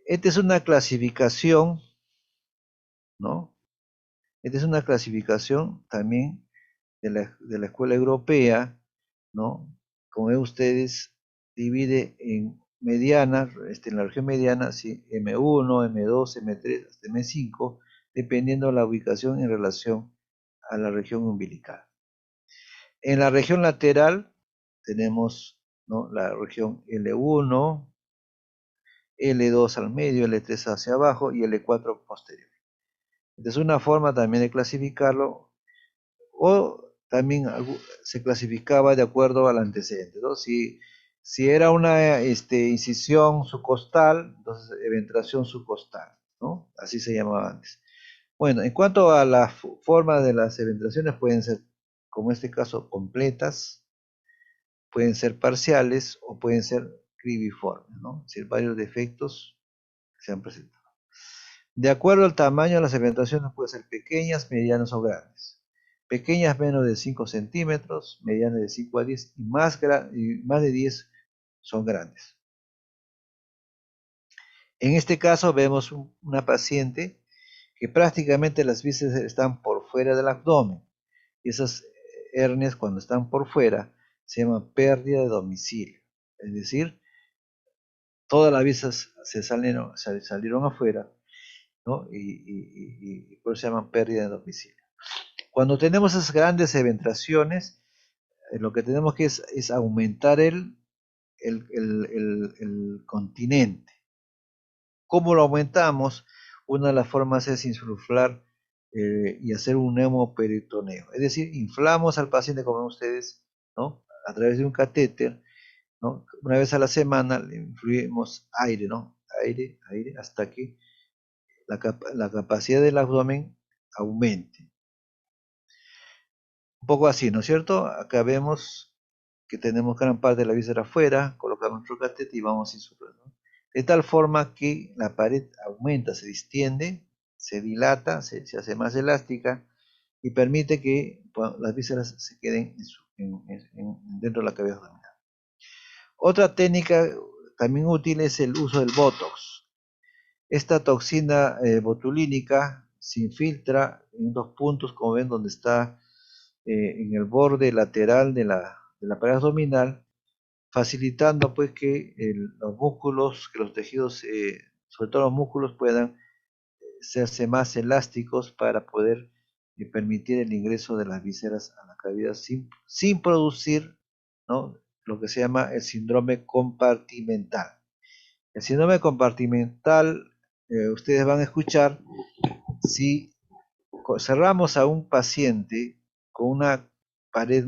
Esta es una clasificación, ¿no? Esta es una clasificación también de la escuela europea, ¿no? Como ven ustedes, divide en mediana, en la región mediana, ¿sí? M1, M2, M3, hasta M5, dependiendo de la ubicación en relación a la región umbilical. En la región lateral tenemos, ¿no?, la región L1, L2 al medio, L3 hacia abajo y L4 posterior. Esta es una forma también de clasificarlo, o también se clasificaba de acuerdo al antecedente, ¿no? Si era una incisión subcostal, entonces eventración subcostal, ¿no? Así se llamaba antes. Bueno, en cuanto a la forma de las eventraciones, pueden ser, como en este caso, completas, pueden ser parciales o pueden ser cribiformes, ¿no? Es decir, varios defectos que se han presentado. De acuerdo al tamaño, las eventraciones pueden ser pequeñas, medianas o grandes. Pequeñas menos de 5 centímetros, medianas de 5 a 10 y más de 10 son grandes. En este caso vemos una paciente que prácticamente las vísceras están por fuera del abdomen. Y esas hernias, cuando están por fuera, se llaman pérdida de domicilio. Es decir, todas las vísceras salieron afuera, ¿no? Y por eso se llaman pérdida de domicilio. Cuando tenemos esas grandes eventraciones, lo que tenemos que es aumentar el continente. ¿Cómo lo aumentamos? Una de las formas es insuflar y hacer un neumoperitoneo. Es decir, inflamos al paciente, como ven ustedes, ¿no?, a través de un catéter, ¿no? Una vez a la semana le influimos aire, ¿no? Aire, hasta que la capacidad del abdomen aumente. Un poco así, ¿no es cierto? Acá vemos que tenemos gran parte de la víscera afuera, colocamos nuestro catéter y vamos insuflando, ¿no? De tal forma que la pared aumenta, se distiende, se dilata, se hace más elástica y permite que las vísceras se queden dentro de la cavidad abdominal. Otra técnica también útil es el uso del Botox. Esta toxina botulínica se infiltra en dos puntos, como ven, donde está en el borde lateral de la pared abdominal, facilitando pues que los músculos, que los tejidos, sobre todo los músculos, puedan hacerse más elásticos para poder permitir el ingreso de las vísceras a la cavidad sin producir, ¿no?, lo que se llama el síndrome compartimental. El síndrome compartimental, ustedes van a escuchar, si cerramos a un paciente con una pared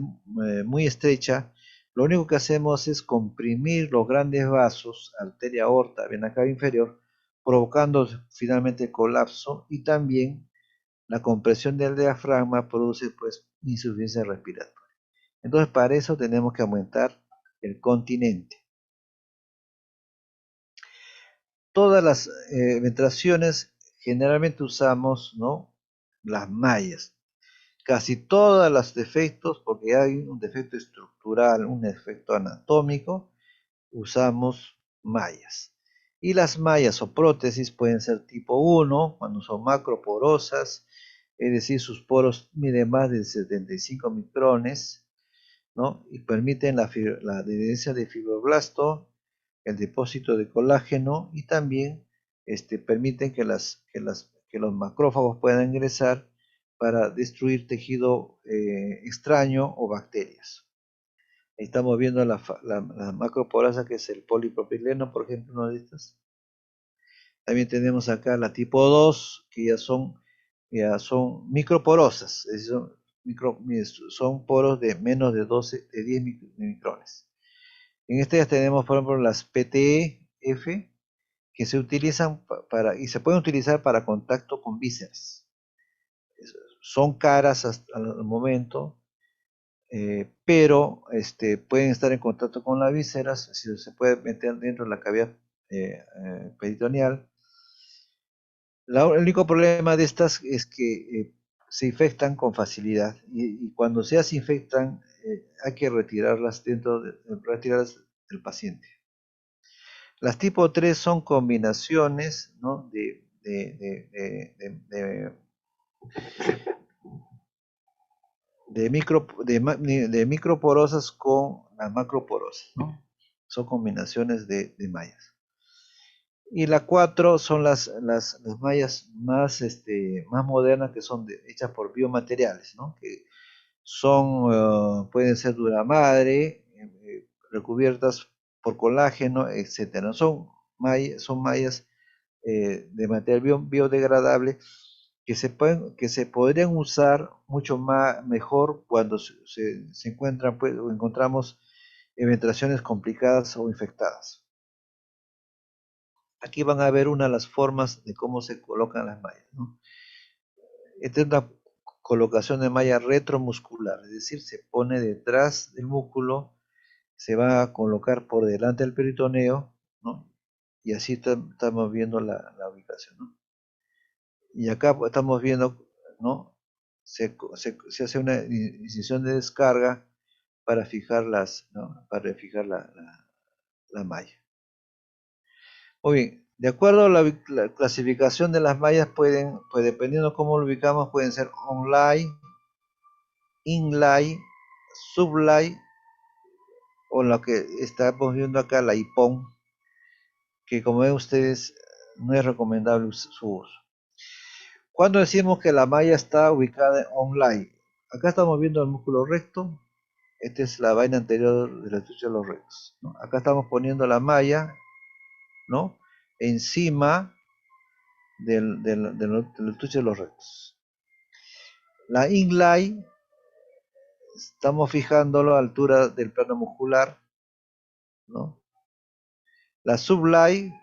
muy estrecha, lo único que hacemos es comprimir los grandes vasos, arteria aorta, vena cava inferior, provocando finalmente el colapso, y también la compresión del diafragma produce pues insuficiencia respiratoria. Entonces para eso tenemos que aumentar el continente. Todas las ventilaciones generalmente usamos, ¿no?, las mallas. Casi todos los defectos, porque hay un defecto estructural, un defecto anatómico, usamos mallas. Y las mallas o prótesis pueden ser tipo 1, cuando son macroporosas, es decir, sus poros miden más de 75 micrones, ¿no?, y permiten la adherencia de fibroblasto, el depósito de colágeno, y también permiten que los macrófagos puedan ingresar para destruir tejido extraño o bacterias. Ahí estamos viendo la macroporasa, que es el polipropileno, por ejemplo, una de estas. También tenemos acá la tipo 2, que ya son microporosas, es decir, son poros de menos de 10 micrones. En este ya tenemos, por ejemplo, las PTF, que se utilizan y se pueden utilizar para contacto con vísceras. Son caras hasta el momento, pero pueden estar en contacto con las vísceras, si se puede meter dentro de la cavidad peritoneal. El único problema de estas es que se infectan con facilidad, y cuando se infectan hay que retirarlas del paciente. Las tipo 3 son combinaciones, ¿no?, de microporosas con las macroporosas, ¿no? Son combinaciones de mallas. Y la 4 son las mallas más modernas, que son hechas por biomateriales, ¿no?, que pueden ser duramadre, recubiertas por colágeno, etc. Son mallas de material biodegradable, que se podrían usar mucho mejor cuando se encuentran, pues, o encontramos ventilaciones complicadas o infectadas. Aquí van a ver una de las formas de cómo se colocan las mallas, ¿no? Esta es una colocación de malla retromuscular, es decir, se pone detrás del músculo, se va a colocar por delante del peritoneo, ¿no? Y así estamos viendo la ubicación, ¿no? Y acá estamos viendo, ¿no?, se hace una incisión de descarga para fijar ¿no?, para fijar la malla. Muy bien, de acuerdo a la clasificación de las mallas, pues dependiendo cómo lo ubicamos, pueden ser on-lay, in-lay, sub-lay, o lo que estamos viendo acá, la IPON, que como ven ustedes, no es recomendable su uso. Cuando decimos que la malla está ubicada on-lay, acá estamos viendo el músculo recto. Esta es la vaina anterior del estuche de los rectos, ¿no? Acá estamos poniendo la malla, ¿no?, encima del estuche de los rectos. La inlay, estamos fijándolo a la altura del plano muscular, ¿no? La sublay,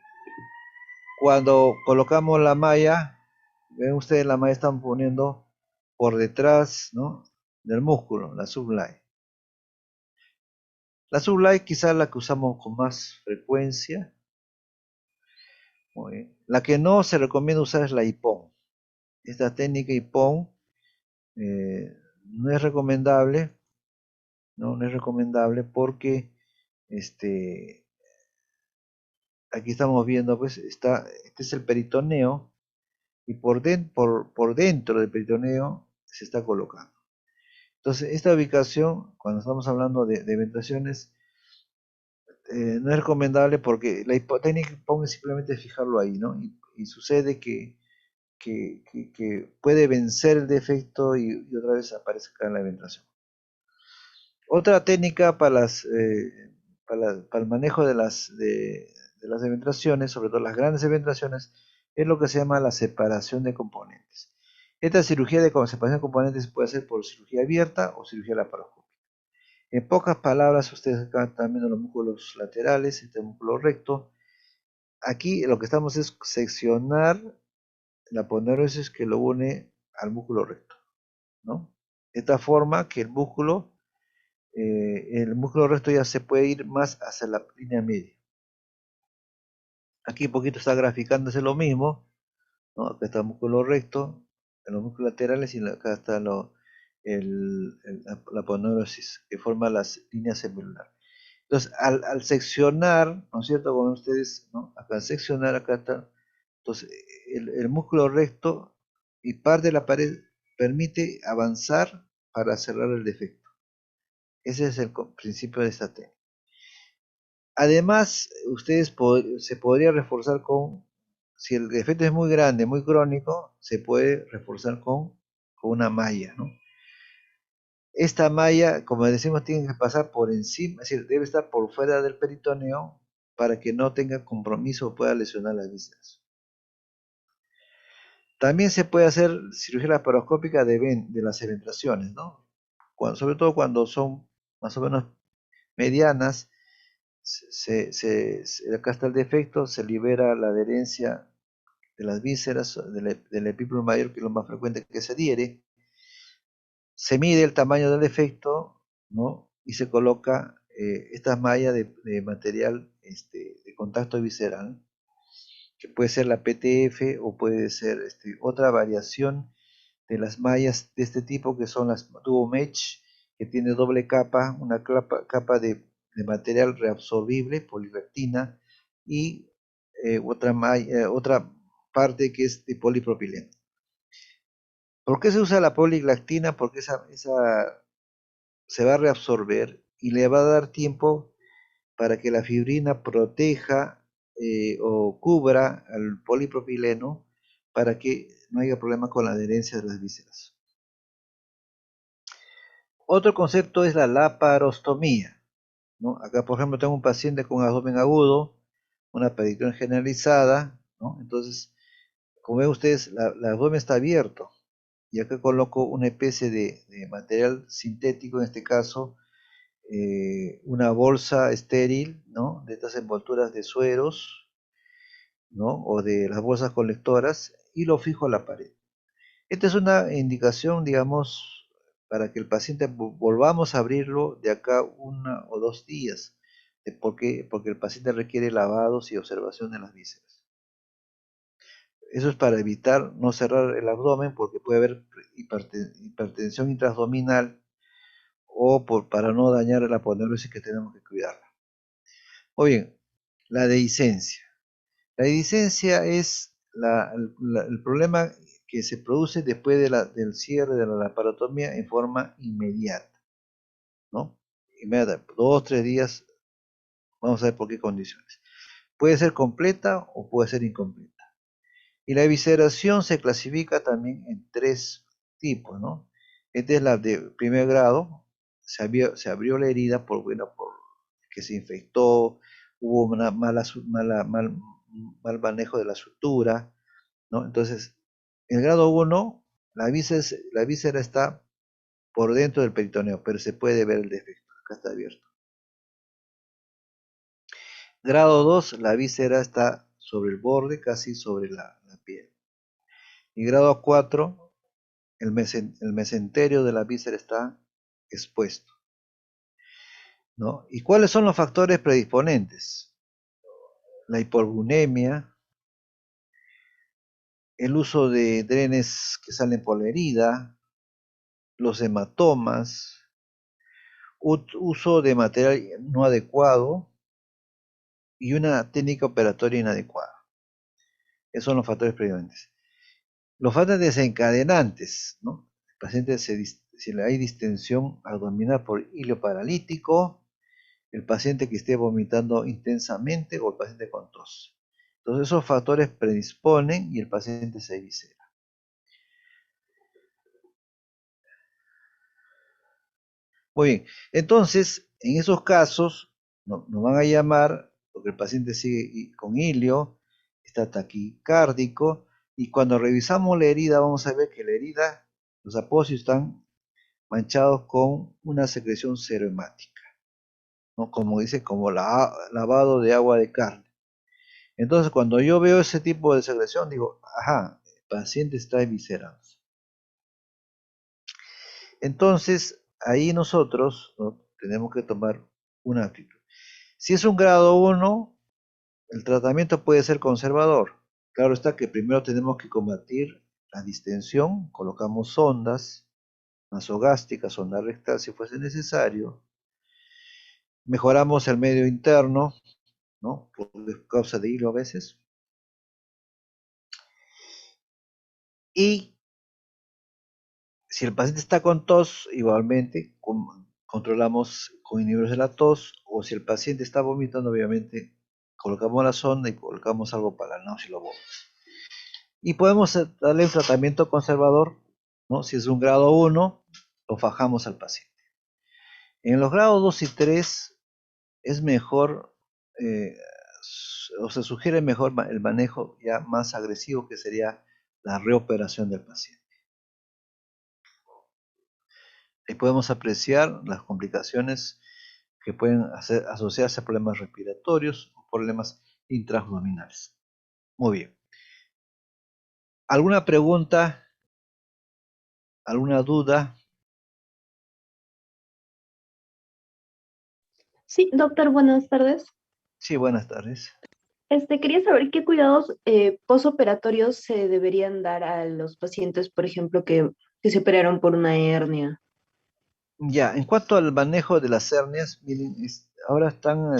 cuando colocamos la malla, ven ustedes, la malla están poniendo por detrás, ¿no?, del músculo, la sublay. La sublay quizás la que usamos con más frecuencia. Muy bien. La que no se recomienda usar es la IPON. esta técnica IPON no es recomendable, no es recomendable porque este, aquí estamos viendo, pues, este es el peritoneo y por dentro del peritoneo se está colocando. Entonces, esta ubicación, cuando estamos hablando de ventilaciones, no es recomendable porque la técnica IPON es simplemente fijarlo ahí, ¿no? Y sucede que puede vencer el defecto y otra vez aparece acá en la ventilación. Otra técnica para el manejo de las ventilaciones, sobre todo las grandes ventilaciones, es lo que se llama la separación de componentes. Esta cirugía de separación de componentes se puede hacer por cirugía abierta o cirugía laparoscópica. En pocas palabras, ustedes acá están viendo los músculos laterales, este músculo recto. Aquí lo que estamos es seccionar la aponeurosis que lo une al músculo recto, ¿no? De esta forma que el músculo recto ya se puede ir más hacia la línea media. Aquí un poquito está graficándose lo mismo, ¿no? Acá está el músculo recto, en los músculos laterales y acá está la aponeurosis que forma las líneas celulares. Entonces, al seccionar, ¿no es cierto? Como ustedes, ¿no? Acá al seccionar, acá está. Entonces, el músculo recto y parte de la pared permite avanzar para cerrar el defecto. Ese es el principio de esta técnica. Además, se podría reforzar si el defecto es muy grande, muy crónico, se puede reforzar con una malla, ¿no? Esta malla, como decimos, tiene que pasar por encima, es decir, debe estar por fuera del peritoneo para que no tenga compromiso o pueda lesionar las vísceras. También se puede hacer cirugía laparoscópica de las eventaciones, ¿no? Sobre todo cuando son más o menos medianas, acá está el defecto, se libera la adherencia de las vísceras, del epíplomo mayor, que es lo más frecuente que se adhiere, se mide el tamaño del defecto, ¿no? Y se coloca estas mallas de material de contacto visceral, que puede ser la PTF o puede ser otra variación de las mallas de este tipo, que son las Duo Mesh, que tiene doble capa, una capa de material reabsorbible, polirrectina, y otra parte que es de polipropileno. ¿Por qué se usa la poliglactina? Porque esa se va a reabsorber y le va a dar tiempo para que la fibrina proteja o cubra al polipropileno para que no haya problema con la adherencia de las vísceras. Otro concepto es la laparostomía, ¿no? Acá, por ejemplo, tengo un paciente con abdomen agudo, una aparición generalizada, ¿no? Entonces, como ven ustedes, el abdomen está abierto y acá coloco una especie de material sintético, en este caso, una bolsa estéril, ¿no? De estas envolturas de sueros, ¿no? O de las bolsas colectoras y lo fijo a la pared. Esta es una indicación, digamos, para que el paciente volvamos a abrirlo de acá 1 o 2 días. ¿Por qué? Porque el paciente requiere lavados y observación de las vísceras. Eso es para evitar no cerrar el abdomen porque puede haber hipertensión intraabdominal o para no dañar la aponeurosis que tenemos que cuidarla. Muy bien, la dehiscencia. La dehiscencia es el problema que se produce después del cierre de la laparotomía en forma inmediata, ¿no? Inmediata, 2 o 3 días, vamos a ver por qué condiciones. Puede ser completa o puede ser incompleta. Y la evisceración se clasifica también en 3 tipos, ¿no? Esta es la de primer grado, se abrió la herida por que se infectó, hubo mal manejo de la sutura, ¿no? Entonces, en el grado 1, la víscera está por dentro del peritoneo, pero se puede ver el defecto, acá está abierto. Grado 2, la víscera está sobre el borde, casi sobre la piel. Y grado 4, el mesenterio de la víscera está expuesto, ¿no? ¿Y cuáles son los factores predisponentes? La hipoalbuminemia, el uso de drenes que salen por la herida, los hematomas, uso de material no adecuado y una técnica operatoria inadecuada. Esos son los factores predominantes. Los factores desencadenantes, ¿no? El paciente si le hay distensión abdominal por hilo paralítico, el paciente que esté vomitando intensamente o el paciente con tos. Entonces esos factores predisponen y el paciente se eviscera. Muy bien, entonces en esos casos nos van a llamar porque el paciente sigue con hilio, está taquicárdico y cuando revisamos la herida vamos a ver que la herida, los apósitos están manchados con una secreción serohemática, ¿no? Como dice, como lavado de agua de carne. Entonces, cuando yo veo ese tipo de secreción, digo, ajá, el paciente está eviscerándose. Entonces, ahí nosotros, ¿no?, tenemos que tomar una actitud. Si es un grado 1, el tratamiento puede ser conservador. Claro está que primero tenemos que combatir la distensión, colocamos sondas nasogástricas, sonda rectal si fuese necesario, mejoramos el medio interno, ¿no?, por causa de hilo a veces, y si el paciente está con tos, igualmente controlamos con inhibidores de la tos, o si el paciente está vomitando, obviamente colocamos la sonda y colocamos algo para la náusea y los vómitos. Y podemos darle un tratamiento conservador, ¿no? Si es un grado 1, lo fajamos al paciente. En los grados 2 y 3 es mejor, o se sugiere mejor el manejo ya más agresivo, que sería la reoperación del paciente. Ahí podemos apreciar las complicaciones que pueden asociarse a problemas respiratorios o problemas intraabdominales. Muy bien. ¿Alguna pregunta? ¿Alguna duda? Sí, doctor, buenas tardes. Sí, buenas tardes. Quería saber qué cuidados posoperatorios se deberían dar a los pacientes, por ejemplo, que se operaron por una hernia. Ya, en cuanto al manejo de las hernias, miren, ahora tan,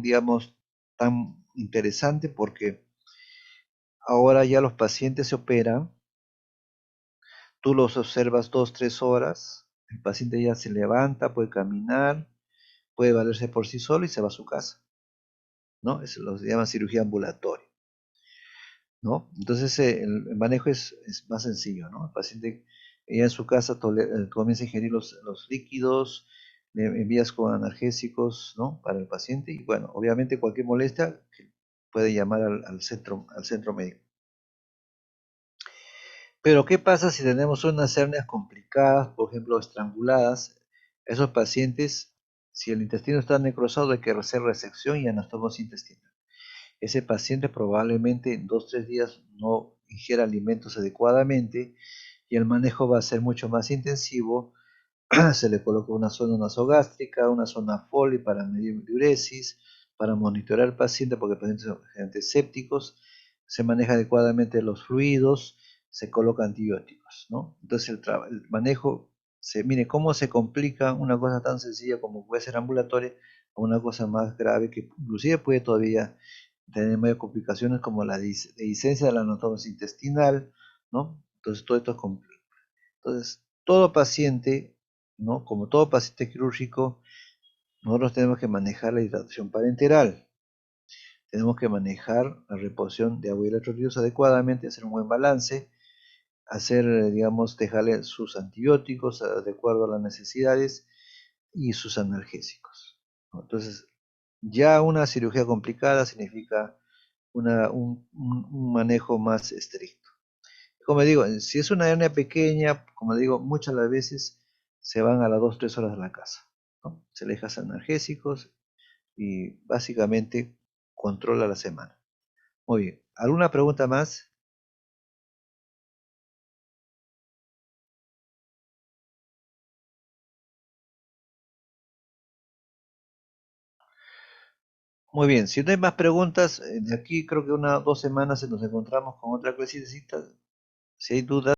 digamos, tan interesante porque ahora ya los pacientes se operan, tú los observas 2, 3 horas, el paciente ya se levanta, puede caminar, puede valerse por sí solo y se va a su casa, ¿no? Eso lo se llama cirugía ambulatoria, ¿no? Entonces el manejo es más sencillo, ¿no? El paciente ya en su casa comienza a ingerir los líquidos, le envías con analgésicos, ¿no?, para el paciente y bueno, obviamente cualquier molestia puede llamar al centro médico. Pero ¿qué pasa si tenemos unas hernias complicadas, por ejemplo, estranguladas? Esos pacientes, si el intestino está necrosado, hay que hacer resección y anastomosis intestinal. Ese paciente probablemente en 2, 3 días no ingiera alimentos adecuadamente y el manejo va a ser mucho más intensivo. Se le coloca una sonda nasogástrica, una sonda Foley para medir diuresis, para monitorear al paciente, porque el paciente son agentes sépticos, se maneja adecuadamente los fluidos, se coloca antibióticos, ¿no? Entonces el manejo, mire cómo se complica una cosa tan sencilla como puede ser ambulatoria, a una cosa más grave que inclusive puede todavía tener mayores complicaciones como la dehiscencia de la anatomía intestinal, ¿no? Entonces todo esto es complejo. Entonces, todo paciente, ¿no?, como todo paciente quirúrgico, nosotros tenemos que manejar la hidratación parenteral, tenemos que manejar la reposición de agua y electrolitos adecuadamente, hacer un buen balance, hacer, digamos, dejarle sus antibióticos de acuerdo a las necesidades y sus analgésicos, ¿no? Entonces, ya una cirugía complicada significa un manejo más estricto. Como digo, si es una hernia pequeña, como digo, muchas de las veces se van a las 2, 3 horas de la casa, ¿no? Se le deja analgésicos y básicamente controla la semana. Muy bien. ¿Alguna pregunta más? Muy bien, si no hay más preguntas, de aquí creo que 2 semanas nos encontramos con otra clasecita. Si hay dudas.